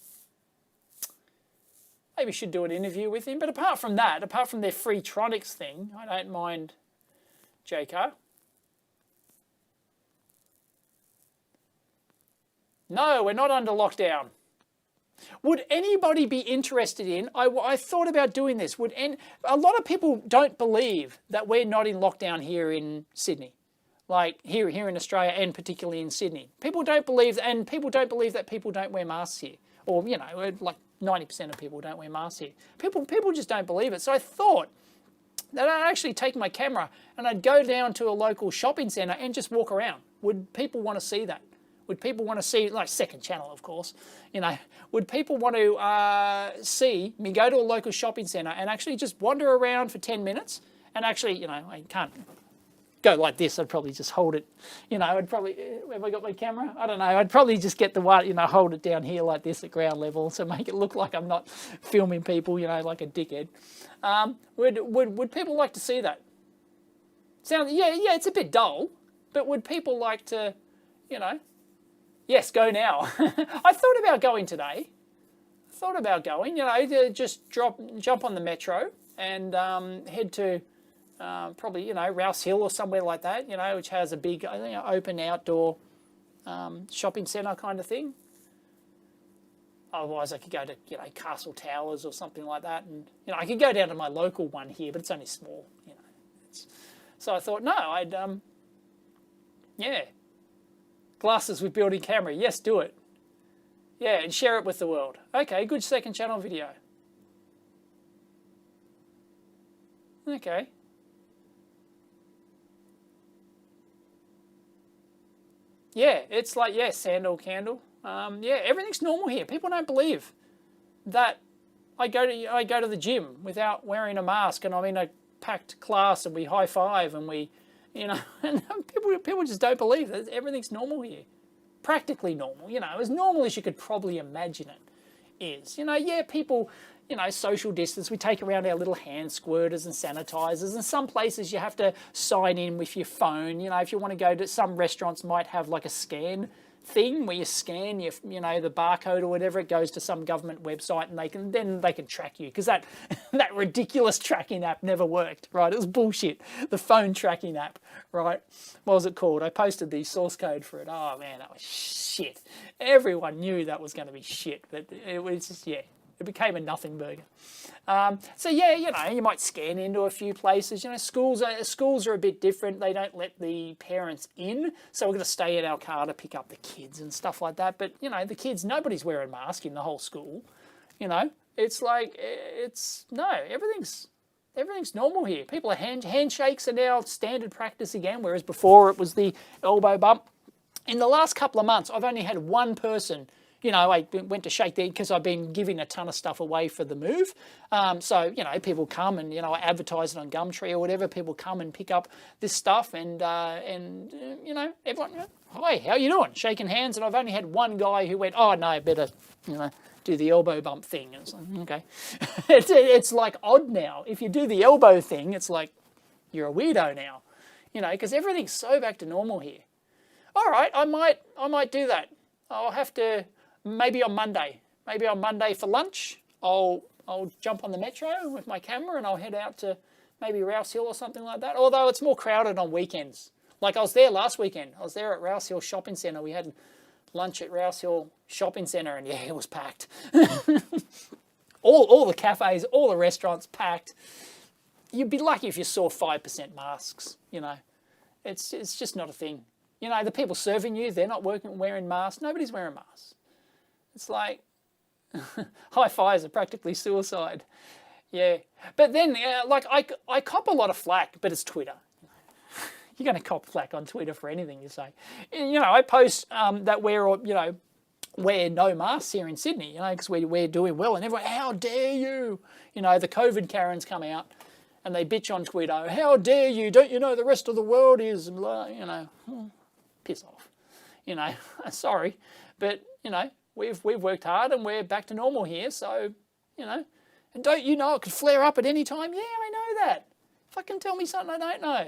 Maybe should do an interview with him. But apart from that, apart from their Freetronics thing, I don't mind JCar. No, we're not under lockdown. Would anybody be interested in, I thought about doing this, a lot of people don't believe that we're not in lockdown here in Sydney. Like here in Australia and particularly in Sydney. People don't believe, and people don't believe that people don't wear masks here. Or, you know, like 90% of people don't wear masks here. People just don't believe it. So I thought that I'd actually take my camera and I'd go down to a local shopping centre and just walk around. Would people want to see that? Would people want to see, like Second Channel, of course, you know, would people want to see me go to a local shopping centre and actually just wander around for 10 minutes and actually, you know, I can't go like this. I'd probably just hold it, you know, have I got my camera? I don't know. I'd probably just get the one, you know, hold it down here like this at ground level to make it look like I'm not filming people, you know, like a dickhead. Would people like to see that? Yeah, it's a bit dull, but would people like to, you know, yes, go now. I thought about going today. thought about going, to just jump on the metro and head to probably, Rouse Hill or somewhere like that, which has a big, open outdoor shopping centre kind of thing. Otherwise, I could go to, Castle Towers or something like that. And, I could go down to my local one here, but it's only small, So I thought, no, I'd, glasses with built-in camera. Yes, do it. Yeah, and share it with the world. Okay, good second channel video. Okay. Yeah, it's like, sandal, candle. Everything's normal here. People don't believe that I go to the gym without wearing a mask and I'm in a packed class and we high five and we, and people just don't believe that everything's normal here. Practically normal, as normal as you could probably imagine it is. People, social distance. We take around our little hand squirters and sanitizers, and some places you have to sign in with your phone. If you want to go to some restaurants, might have like a scan thing where you scan your, the barcode or whatever. It goes to some government website, and they can track you, because that ridiculous tracking app never worked, right? It was bullshit. The phone tracking app, right? What was it called? I posted the source code for it. Oh man, that was shit. Everyone knew that was going to be shit, but it was just, it became a nothing burger. You might scan into a few places. Schools are a bit different. They don't let the parents in, so we're going to stay in our car to pick up the kids and stuff like that. But the kids, nobody's wearing a mask in the whole school. It's like everything's normal here. People are handshakes are now standard practice again, whereas before it was the elbow bump. In the last couple of months, I've only had one person. I went to shake their, because I've been giving a ton of stuff away for the move. People come and, I advertise it on Gumtree or whatever. People come and pick up this stuff and everyone, hi, how you doing? Shaking hands. And I've only had one guy who went, oh, no, better, do the elbow bump thing. And it's like, okay. It's like odd now. If you do the elbow thing, it's like you're a weirdo now, because everything's so back to normal here. All right, I might do that. I'll have to... Maybe on Monday for lunch, I'll jump on the metro with my camera and I'll head out to maybe Rouse Hill or something like that. Although it's more crowded on weekends. Like I was there last weekend. I was there at Rouse Hill Shopping Centre. We had lunch at Rouse Hill Shopping Centre and it was packed. all the cafes, all the restaurants packed. You'd be lucky if you saw 5% masks, It's just not a thing. The people serving you, they're not wearing masks. Nobody's wearing masks. It's like high fives are practically suicide. Yeah. But then, I cop a lot of flack, but it's Twitter. You're going to cop flack on Twitter for anything you say. I post that wear no masks here in Sydney, because we're doing well. And everyone, how dare you? The COVID Karens come out and they bitch on Twitter. How dare you? Don't you know the rest of the world is, piss off. Sorry. But, We've worked hard and we're back to normal here, so, and don't you know it could flare up at any time? Yeah, I know that. Fucking tell me something I don't know.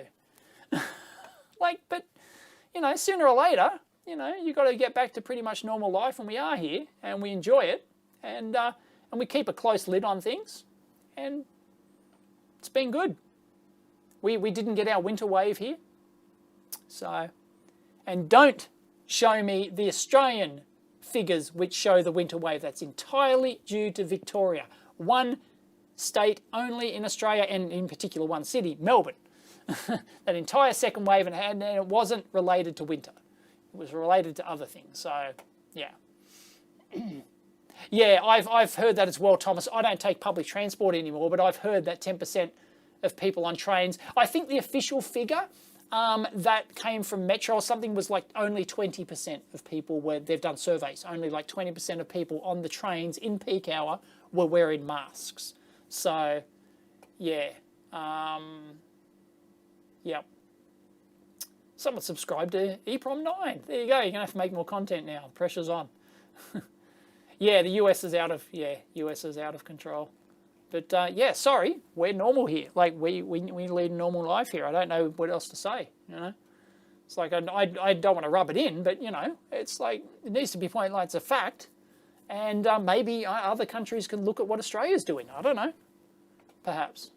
But, sooner or later, you've got to get back to pretty much normal life, and we are here, and we enjoy it, and we keep a close lid on things, and it's been good. We didn't get our winter wave here, so, and don't show me the Australian figures which show the winter wave. That's entirely due to Victoria. One state only in Australia, and in particular one city, Melbourne. That entire second wave, and it wasn't related to winter. It was related to other things. So, yeah. Yeah, I've heard that as well, Thomas. I don't take public transport anymore, but I've heard that 10% of people on trains. I think the official figure that came from Metro or something was like only 20% of people they've done surveys. Only like 20% of people on the trains in peak hour were wearing masks. So, yeah. Yep. Someone subscribed to EPROM 9. There you go. You're going to have to make more content now. The pressure's on. Yeah, the US is out of control. But yeah, sorry, we're normal here. Like we lead a normal life here. I don't know what else to say. It's like I don't want to rub it in, but it's like it needs to be pointed like it's a fact. And maybe other countries can look at what Australia's doing. I don't know, perhaps.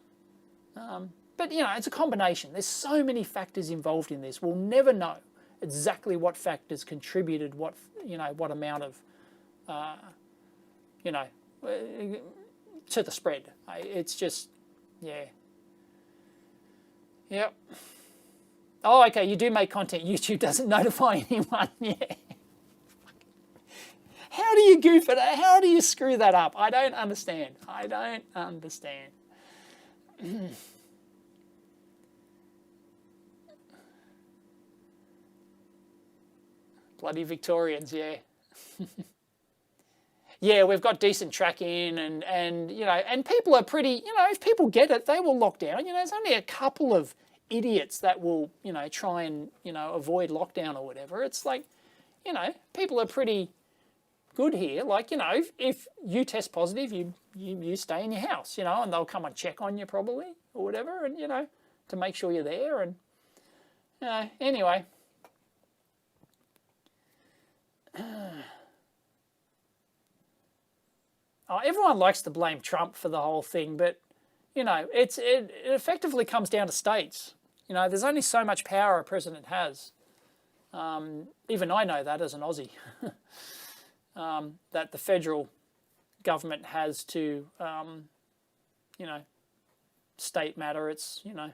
But, you know, it's a combination. There's so many factors involved in this. We'll never know exactly what factors contributed what, you know, what amount of, you know, to the spread. It's just, yeah. Yep. Oh, okay, you do make content. YouTube doesn't notify anyone. Yeah. How do you goof it? How do you screw that up? I don't understand. I don't understand. Bloody Victorians, yeah. Yeah, we've got decent tracking and you know, and people are pretty, you know, if people get it, they will lock down. You know, there's only a couple of idiots that will, you know, try and, you know, avoid lockdown or whatever. It's like, you know, people are pretty good here. Like, you know, if you test positive, you stay in your house, you know, and they'll come and check on you probably or whatever, and, you know, to make sure you're there. And, you know, anyway. Oh, everyone likes to blame Trump for the whole thing, but, you know, it effectively comes down to states. You know, there's only so much power a president has. Even I know that as an Aussie, that the federal government has to, you know, state matter. It's, you know,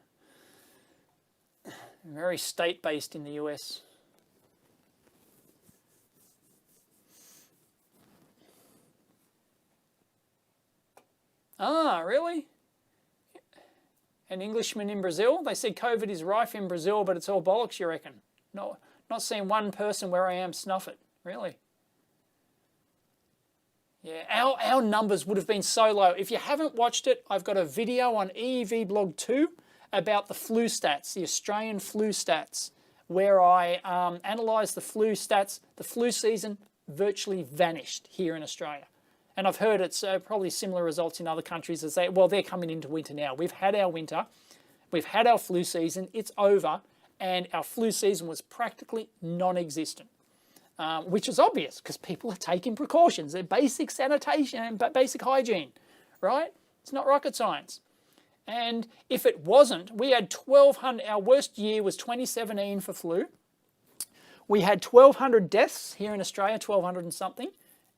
very state-based in the US. Ah, really? An Englishman in Brazil? They said COVID is rife in Brazil, but it's all bollocks, you reckon? No, not seeing one person where I am snuff it. Really? Yeah, our numbers would have been so low. If you haven't watched it, I've got a video on EEV Blog 2 about the flu stats, the Australian flu stats, where I analysed the flu stats. The flu season virtually vanished here in Australia. And I've heard it's probably similar results in other countries as they're coming into winter now. We've had our winter, we've had our flu season, it's over, and our flu season was practically non-existent, which is obvious because people are taking precautions. They're basic sanitation and basic hygiene, right? It's not rocket science. And if it wasn't, we had 1,200, our worst year was 2017 for flu. We had 1,200 deaths here in Australia, 1,200 and something,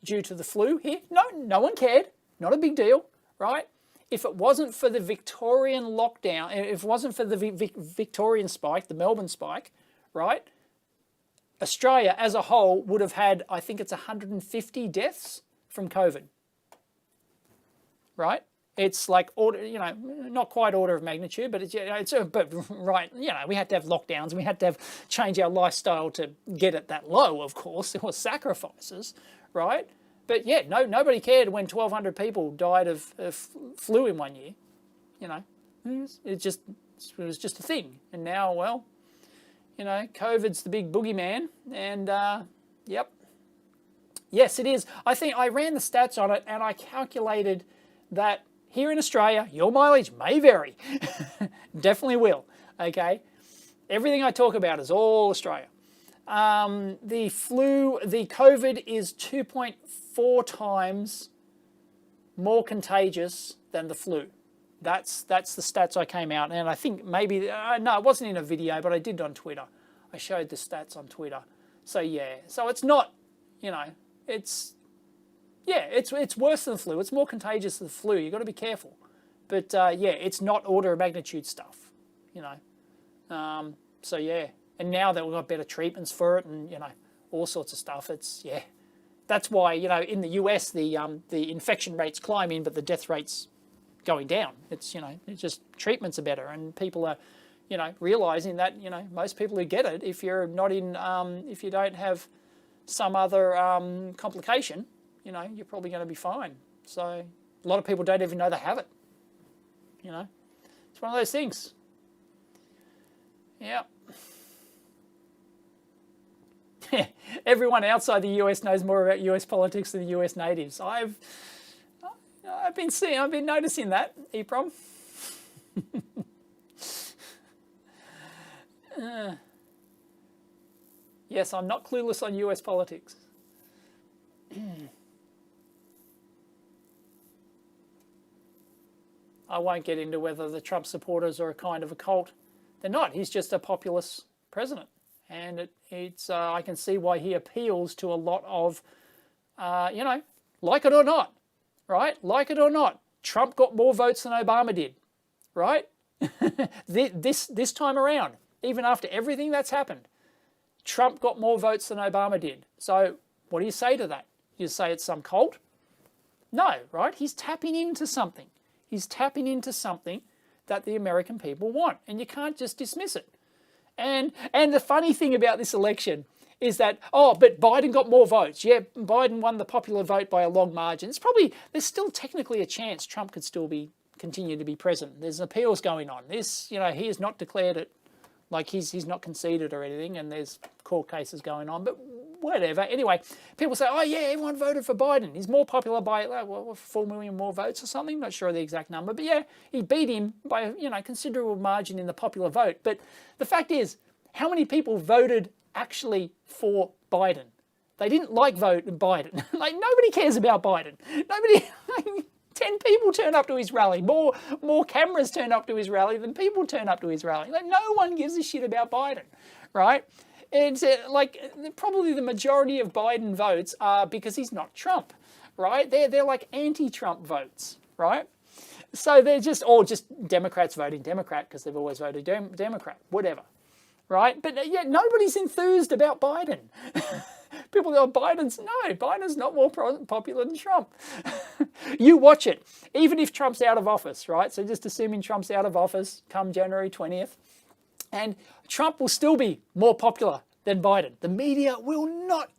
due to the flu here. No one cared. Not a big deal, right? If it wasn't for the Victorian lockdown, if it wasn't for the Victorian spike, the Melbourne spike, right? Australia as a whole would have had, I think it's 150 deaths from COVID, right? It's like order, you know, not quite order of magnitude, but but right, you know, we had to have lockdowns and we had to have change our lifestyle to get it that low. Of course, there were sacrifices, right? But yeah, nobody cared when 1,200 people died of flu in 1 year. You know, it was just a thing. And now, well, you know, COVID's the big boogeyman, and yep, yes, it is. I think I ran the stats on it, and I calculated that here in Australia, your mileage may vary. Definitely will. Okay, everything I talk about is all Australia. The COVID is 2.4 times more contagious than the flu. That's the stats I came out, and I think maybe, no, it wasn't in a video, but I did on Twitter. I showed the stats on Twitter. So yeah, so it's not, you know, it's worse than the flu. It's more contagious than the flu. You've got to be careful. But yeah, it's not order of magnitude stuff, you know. So yeah. And now that we've got better treatments for it and, you know, all sorts of stuff, it's, yeah. That's why, you know, in the US, the infection rate's climbing, but the death rate's going down. It's, you know, it's just treatments are better. And people are, you know, realising that, you know, most people who get it, if you're not in, if you don't have some other complication, you know, you're probably going to be fine. So a lot of people don't even know they have it. You know, it's one of those things. Yeah. Everyone outside the US knows more about US politics than the US natives. I've been noticing that, EPROM. Yes, I'm not clueless on US politics. I won't get into whether the Trump supporters are a kind of a cult. They're not. He's just a populist president. And I can see why he appeals to a lot of, like it or not, right? Like it or not, Trump got more votes than Obama did, right? this time around, even after everything that's happened, Trump got more votes than Obama did. So what do you say to that? You say it's some cult? No, right? He's tapping into something. He's tapping into something that the American people want, and you can't just dismiss it. And the funny thing about this election is that, but Biden got more votes. Yeah, Biden won the popular vote by a long margin. There's still technically a chance Trump could still continue to be president. There's appeals going on. He has not declared it, like he's not conceded or anything, and there's court cases going on, but whatever. Anyway, people say, oh yeah, everyone voted for Biden. He's more popular by 4 million more votes or something. Not sure of the exact number, but yeah, he beat him by considerable margin in the popular vote. But the fact is, how many people voted actually for Biden? They didn't vote Biden. Like, nobody cares about Biden. Nobody. 10 people turn up to his rally. More cameras turn up to his rally than people turn up to his rally. Like, no one gives a shit about Biden, right? And probably the majority of Biden votes are because he's not Trump, right? They're like anti-Trump votes, right? So they're just Democrats voting Democrat because they've always voted Democrat, whatever, right? But yet nobody's enthused about Biden. People go, Biden's not more popular than Trump. You watch it, even if Trump's out of office, right? So just assuming Trump's out of office come January 20th, and Trump will still be more popular than Biden. The media will not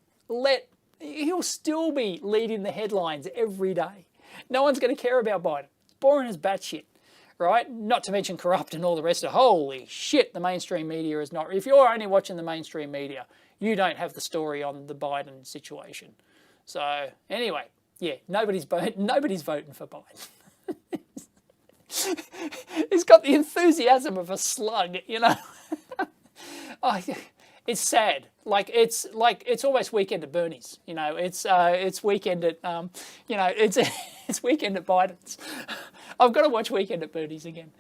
he'll still be leading the headlines every day. No one's going to care about Biden. It's boring as batshit, right? Not to mention corrupt and all the rest of it. Holy shit, the mainstream media is not. If you're only watching the mainstream media, you don't have the story on the Biden situation. So anyway, yeah, nobody's voting for Biden. He's got the enthusiasm of a slug, It's sad. It's almost Weekend at Bernie's. It's weekend at it's weekend at Biden's. I've got to watch Weekend at Bernie's again.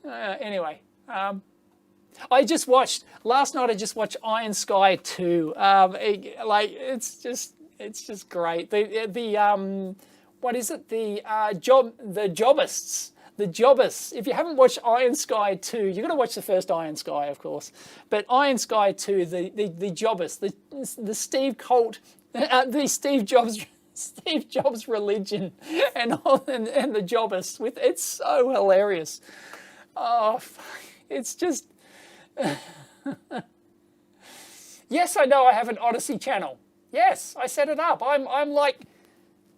Anyway, last night I just watched Iron Sky 2. It's just great. What is it? The Jobbists. The Jobbists. If you haven't watched Iron Sky 2, you've got to watch the first Iron Sky, of course. But Iron Sky 2, the Jobbists, the Steve Colt, the Steve Jobs religion, and the Jobbists. It's so hilarious. Oh, it's just. Yes, I know I have an Odyssey channel. Yes, I set it up.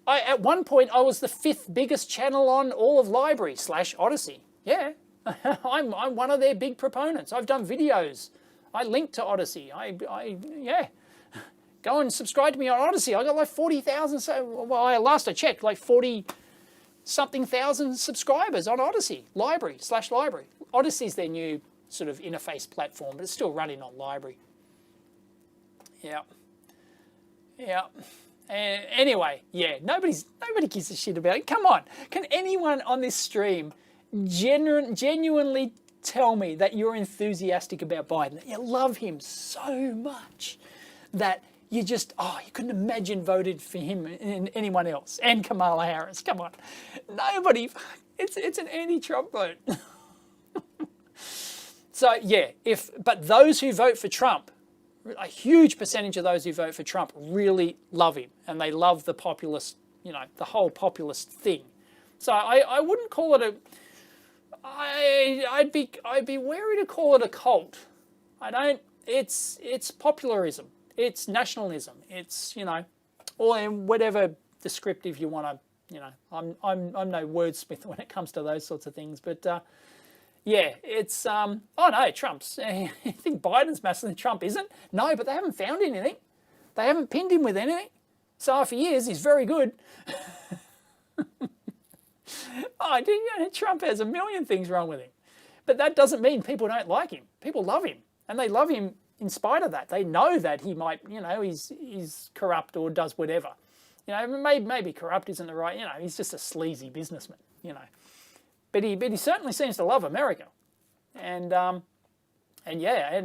At one point, I was the 5th biggest channel on all of Library / Odyssey. Yeah, I'm one of their big proponents. I've done videos. I link to Odyssey. Yeah. Go and subscribe to me on Odyssey. I got like 40,000. Last I checked, like 40-something thousand subscribers on Odyssey. Library / Library. Odyssey's their new sort of interface platform, but it's still running on Library. Yeah. Yeah. Anyway, yeah, nobody gives a shit about it. Come on, can anyone on this stream genuinely tell me that you're enthusiastic about Biden, that you love him so much that you couldn't imagine voting for him and anyone else, and Kamala Harris? Come on, nobody. It's an anti-Trump vote. So yeah, but those who vote for Trump, a huge percentage of those who vote for Trump really love him, and they love the populist, the whole populist thing. So I wouldn't call it I'd be wary to call it a cult. I don't. It's popularism. It's nationalism. It's or whatever descriptive you want to. I'm no wordsmith when it comes to those sorts of things, but. Yeah, it's, oh no, Trump's, I think Biden's massing Trump isn't. No, but they haven't found anything. They haven't pinned him with anything. So after years, he's very good. Trump has a million things wrong with him. But that doesn't mean people don't like him. People love him. And they love him in spite of that. They know that he might, he's corrupt or does whatever. Maybe corrupt isn't the right, he's just a sleazy businessman. you know. But he certainly seems to love America, and yeah,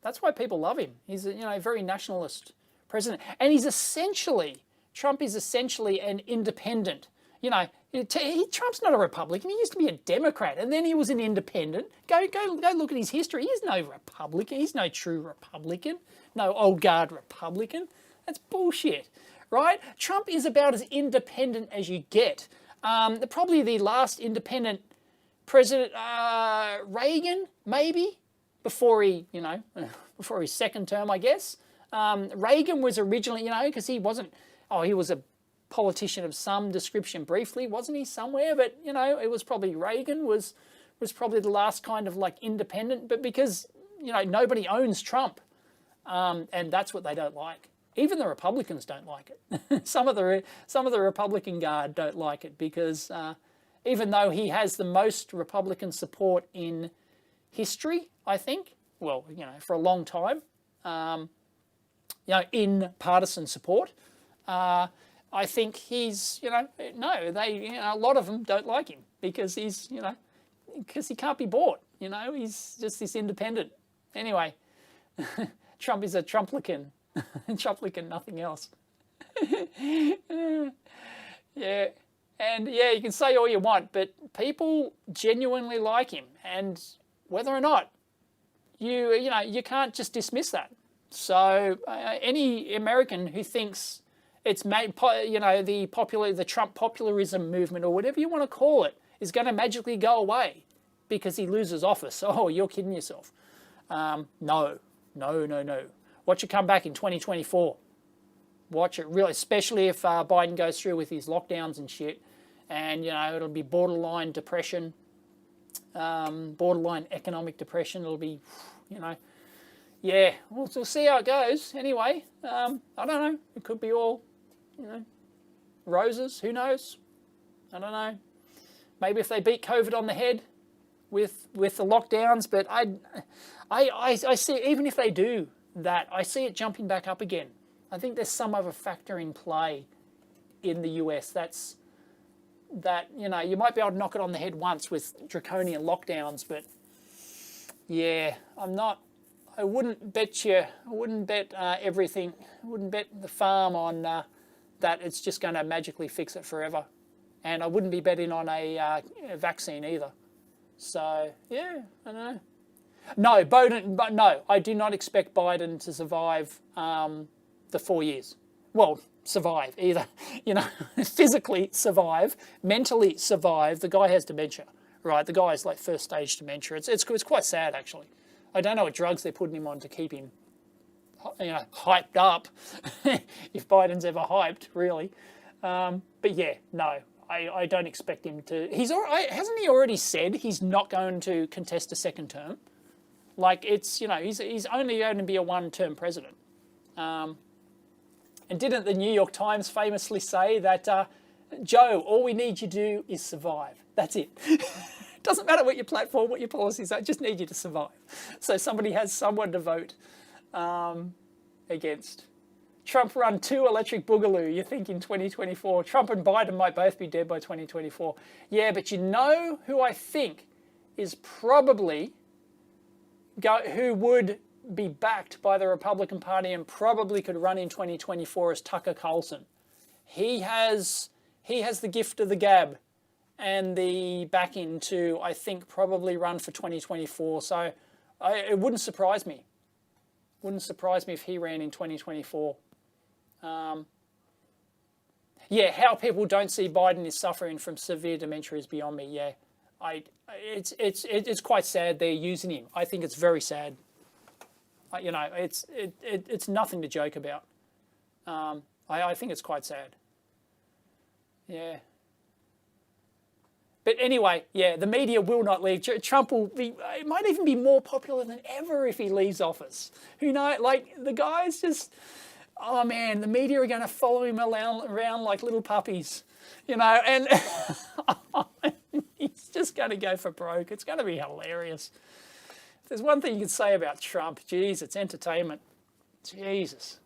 that's why people love him. He's a very nationalist president, and Trump is essentially an independent. Trump's not a Republican. He used to be a Democrat, and then he was an independent. Go look at his history. He's no Republican. He's no true Republican. No old guard Republican. That's bullshit, right? Trump is about as independent as you get. Probably the last independent president, Reagan, maybe, before his second term, I guess. Reagan was originally, because he was a politician of some description briefly, wasn't he, somewhere? But, it was probably Reagan was probably the last kind of like independent, but because, nobody owns Trump, and that's what they don't like. Even the Republicans don't like it. Some of the Republican guard don't like it because even though he has the most Republican support in history, I think, for a long time, in partisan support, I think he's, a lot of them don't like him because because he can't be bought, he's just this independent. Anyway, Trump is a Trumplican. Trumplican, nothing else. Yeah. And yeah, you can say all you want, but people genuinely like him. And whether or not, you can't just dismiss that. So any American who thinks it's made, the Trump popularism movement or whatever you want to call it is going to magically go away because he loses office. Oh, you're kidding yourself. No. Watch it come back in 2024. Watch it really, especially if Biden goes through with his lockdowns and shit. And, it'll be borderline depression, borderline economic depression. It'll be, yeah, we'll see how it goes. Anyway, I don't know. It could be all, roses. Who knows? I don't know. Maybe if they beat COVID on the head with the lockdowns. But I see, even if they do that, I see it jumping back up again. I think there's some other factor in play in the US that you might be able to knock it on the head once with draconian lockdowns, but yeah, I wouldn't bet everything, I wouldn't bet the farm on that it's just going to magically fix it forever. And I wouldn't be betting on a vaccine either. So yeah, I don't know. No, I do not expect Biden to survive the 4 years. Well, survive either, physically survive, mentally survive. The guy has dementia, right? The guy's like first stage dementia. It's quite sad actually. I don't know what drugs they're putting him on to keep him, hyped up. If Biden's ever hyped, really. But yeah, no. I don't expect him to. Hasn't he already said he's not going to contest a second term? Like it's, he's only going to be a one-term president. And didn't the New York Times famously say that, Joe, all we need you to do is survive. That's it. Doesn't matter what your platform, what your policies are, I just need you to survive. So somebody has someone to vote against. Trump run 2 electric boogaloo, you think in 2024. Trump and Biden might both be dead by 2024. Yeah, but who I think is probably who would be backed by the Republican Party and probably could run in 2024 is Tucker Carlson. He has the gift of the gab and the backing to, I think, probably run for 2024. So it wouldn't surprise me. Wouldn't surprise me if he ran in 2024. Yeah, how people don't see Biden is suffering from severe dementia is beyond me. Yeah, it's quite sad they're using him. I think it's very sad. It's nothing to joke about. I think it's quite sad. Yeah. But anyway, yeah, the media will not leave. Trump it might even be more popular than ever if he leaves office. Who knows? Like, the guy's just, oh man, the media are going to follow him around like little puppies, and he's just going to go for broke. It's going to be hilarious. If there's one thing you can say about Trump, geez, it's entertainment. Jesus.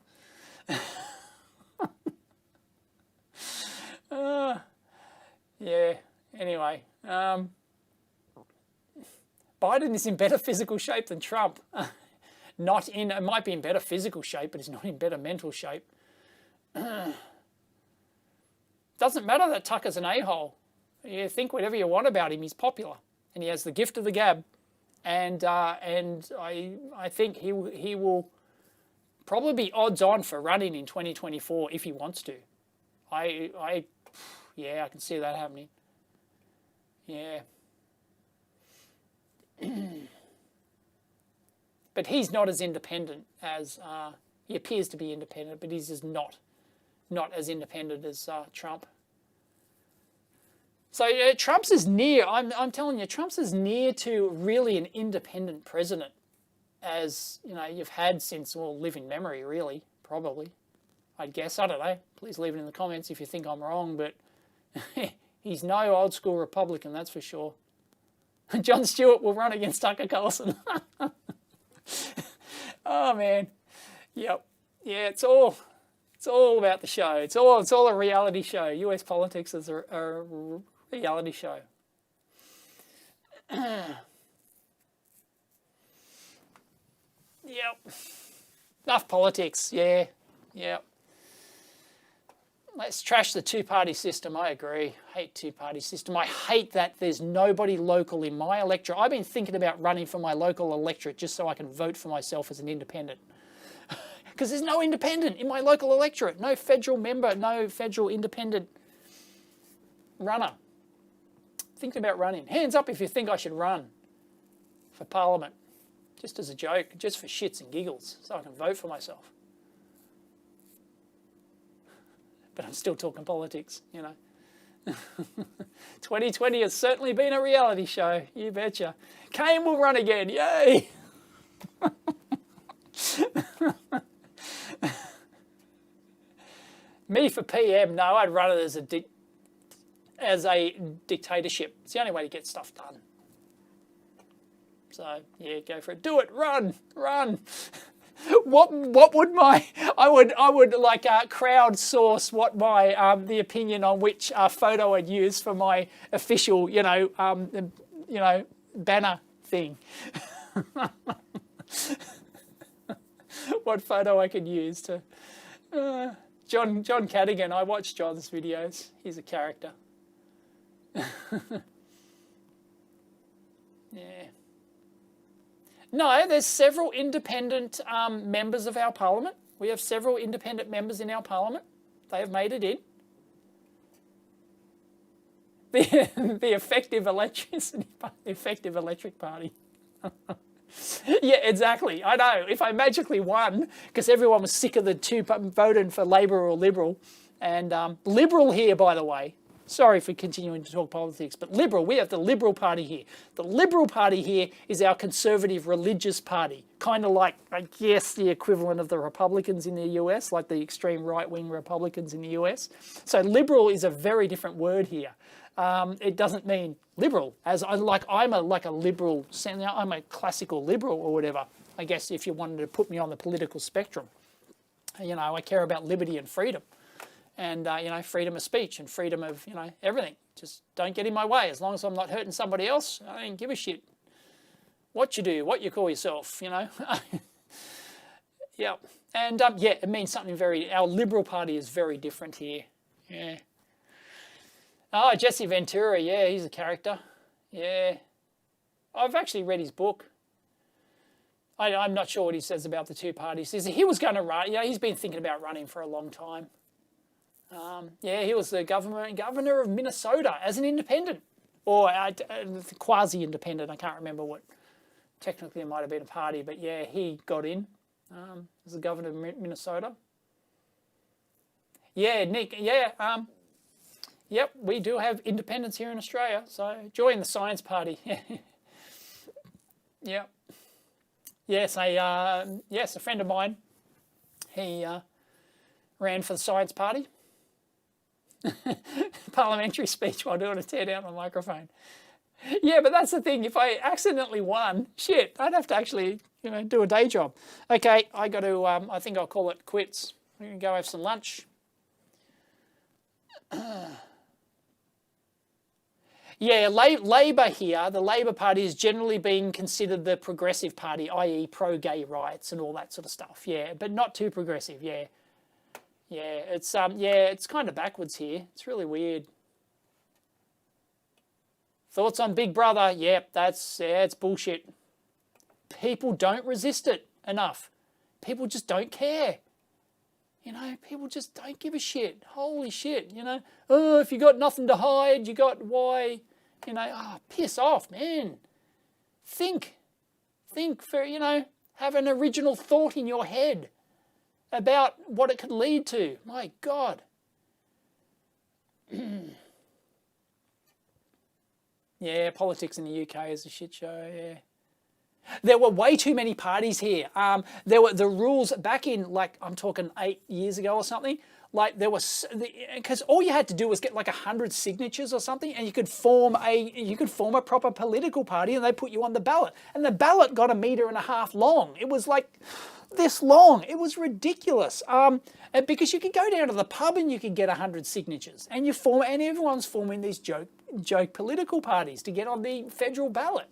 Yeah, anyway. Biden is in better physical shape than Trump. It might be in better physical shape, but he's not in better mental shape. Doesn't matter that Tucker's an a-hole. You think whatever you want about him, he's popular. And he has the gift of the gab. And I think he will probably be odds on for running in 2024 if he wants to. Yeah, I can see that happening. Yeah. But he's not as independent as, he appears to be independent, but he's just not as independent as Trump. So Trump's as near, I'm telling you, Trump's as near to really an independent president as, you've had since, living memory, really, probably. I'd guess, I don't know. Please leave it in the comments if you think I'm wrong, but he's no old school Republican, that's for sure. Jon Stewart will run against Tucker Carlson. Oh man, yep, yeah. It's all about the show. It's all a reality show. U.S. politics is a reality show. Yep. Enough politics. Yeah. Yep. Let's trash the two-party system. I agree. Hate two-party system. I hate that there's nobody local in my electorate. I've been thinking about running for my local electorate just so I can vote for myself as an independent. Because there's no independent in my local electorate. No federal member, no federal independent runner. Thinking about running. Hands up if you think I should run for Parliament. Just as a joke, just for shits and giggles, so I can vote for myself. But I'm still talking politics, 2020 has certainly been a reality show, you betcha. Kane will run again, yay! Me for PM, no, I'd run it as a dictatorship. It's the only way to get stuff done. So, yeah, go for it. Do it, run! What would I would like crowdsource what my the opinion on which photo I'd use for my official banner thing. What photo I could use to John Cadigan. I watch John's videos. He's a character. Yeah. No, there's several independent members of our parliament. We have several independent members in our parliament. They have made it in. The effective electric party. Yeah, exactly. I know. If I magically won, because everyone was sick of the two voting for Labor or Liberal, and Liberal here, by the way. Sorry for continuing to talk politics, but Liberal, we have the Liberal Party here. The Liberal Party here is our conservative religious party, kind of like, I guess, the equivalent of the Republicans in the US, like the extreme right-wing Republicans in the US. So Liberal is a very different word here. It doesn't mean liberal, I'm a liberal, I'm a classical liberal or whatever, I guess, if you wanted to put me on the political spectrum. I care about liberty and freedom. And, freedom of speech and freedom of, everything. Just don't get in my way. As long as I'm not hurting somebody else, I don't give a shit what you do, what you call yourself, Yeah. And, it means something our Liberal Party is very different here. Yeah. Oh, Jesse Ventura, yeah, he's a character. Yeah. I've actually read his book. I'm not sure what he says about the two parties. He was going to run, he's been thinking about running for a long time. He was the governor of Minnesota as an independent, or quasi-independent. I can't remember what. Technically, it might have been a party, but yeah, he got in as the governor of Minnesota. Yeah, Nick. Yeah. Yep, we do have independence here in Australia. So join the Science Party. Yep. Yes, a friend of mine. He ran for the Science Party. Parliamentary speech while doing a tear down on the microphone. Yeah, but that's the thing. If I accidentally won, shit, I'd have to actually, do a day job. Okay, I got to. I think I'll call it quits. I'm gonna go have some lunch. Yeah, Labour here, the Labour Party is generally being considered the progressive party, i.e. pro-gay rights and all that sort of stuff. Yeah, but not too progressive. Yeah, yeah, it's kind of backwards here. It's really weird. Thoughts on Big Brother? Yep, it's bullshit. People don't resist it enough. People just don't care. You know, people just don't give a shit. Holy shit, you know. Oh, if you got nothing to hide, you got why, you know, piss off, man. Think for, you know, have an original thought in your head about what it could lead to. My God. Yeah, politics in the UK is a shit show, yeah. There were way too many parties here. There were the rules back in, like, I'm talking 8 years ago or something. Like, there was, because all you had to do was get like 100 signatures or something, and you could form a proper political party, and they put you on the ballot. And the ballot got 1.5 meters long. It was like this long. It was ridiculous. Because you could go down to the pub and you could get 100 signatures, and everyone's forming these joke political parties to get on the federal ballot.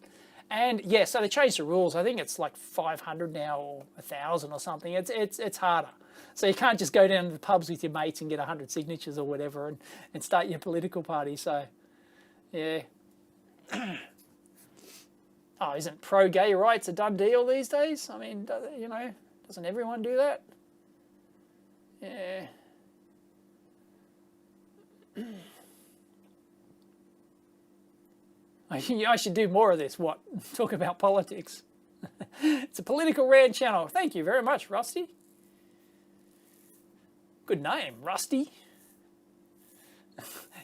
And yeah, so they changed the rules. I think it's like 500 now or 1,000 or something. It's harder. So you can't just go down to the pubs with your mates and get 100 signatures or whatever and start your political party. So, yeah. Oh, isn't pro-gay rights a done deal these days? I mean, you know, doesn't everyone do that? Yeah. I should do more of this. What? Talk about politics. It's a political rant channel. Thank you very much, Rusty. Good name, Rusty.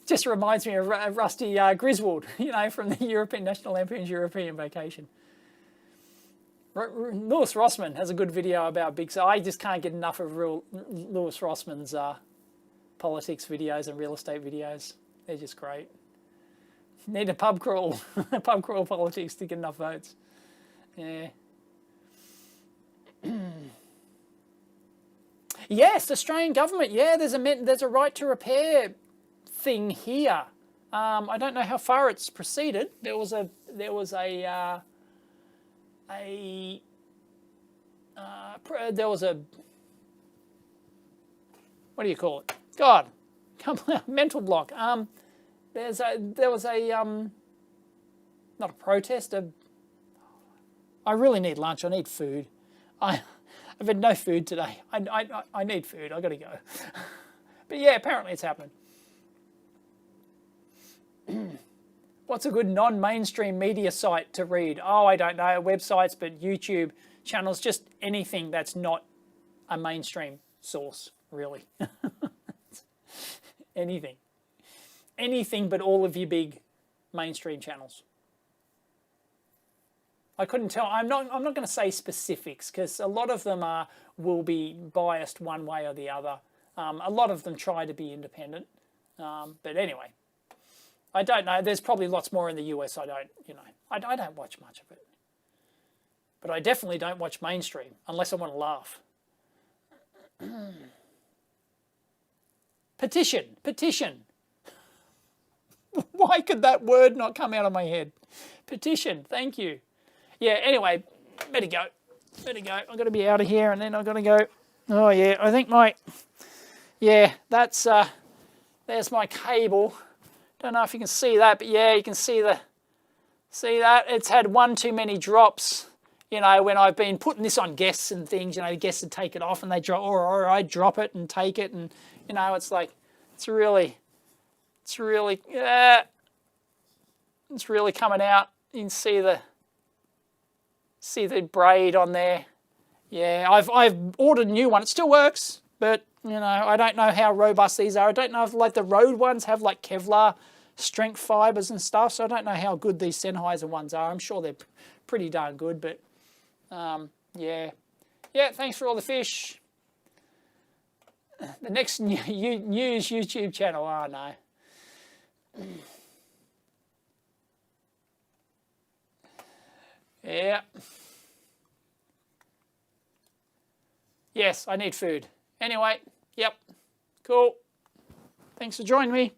Just reminds me of Rusty Griswold, you know, from the European National Lampoon's European Vacation. Lewis Rossman has a good video about big. So I just can't get enough of Lewis Rossman's politics videos and real estate videos. They're just great. Need a pub crawl, pub crawl politics to get enough votes. Yeah. Yes, Australian government. Yeah, there's a right to repair thing here. I don't know how far it's proceeded. There was a what do you call it? God, come on, mental block. There was a not a protest. I really need lunch. I need food. I've had no food today. I need food. I got to go. But yeah, apparently it's happened. What's a good non-mainstream media site to read? Oh, I don't know. Websites, but YouTube channels, just anything that's not a mainstream source, really. Anything. Anything but all of your big mainstream channels. I couldn't tell. I'm not going to say specifics because a lot of them will be biased one way or the other. A lot of them try to be independent. But anyway, I don't know. There's probably lots more in the US. I don't watch much of it. But I definitely don't watch mainstream unless I want to laugh. Petition. Why could that word not come out of my head? Petition, thank you. Yeah, anyway, better go. I've got to be out of here and then I've got to go. Oh, yeah, I think there's my cable. Don't know if you can see that, but yeah, you can see that. It's had one too many drops, you know, when I've been putting this on guests and things, you know, the guests would take it off and they drop, or I drop it and take it and, you know, it's like, it's really coming out. You can see the braid on there. Yeah, I've ordered a new one. It still works, but you know, I don't know how robust these are. I don't know if like the Rode ones have like Kevlar strength fibers and stuff, so I don't know how good these Sennheiser ones are. I'm sure they're pretty darn good, but yeah, thanks for all the fish. The next news YouTube channel. Oh no. Yeah. Yes, I need food. Anyway, yep. Cool. Thanks for joining me.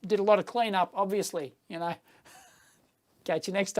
Did a lot of cleanup, obviously, you know. Catch you next time.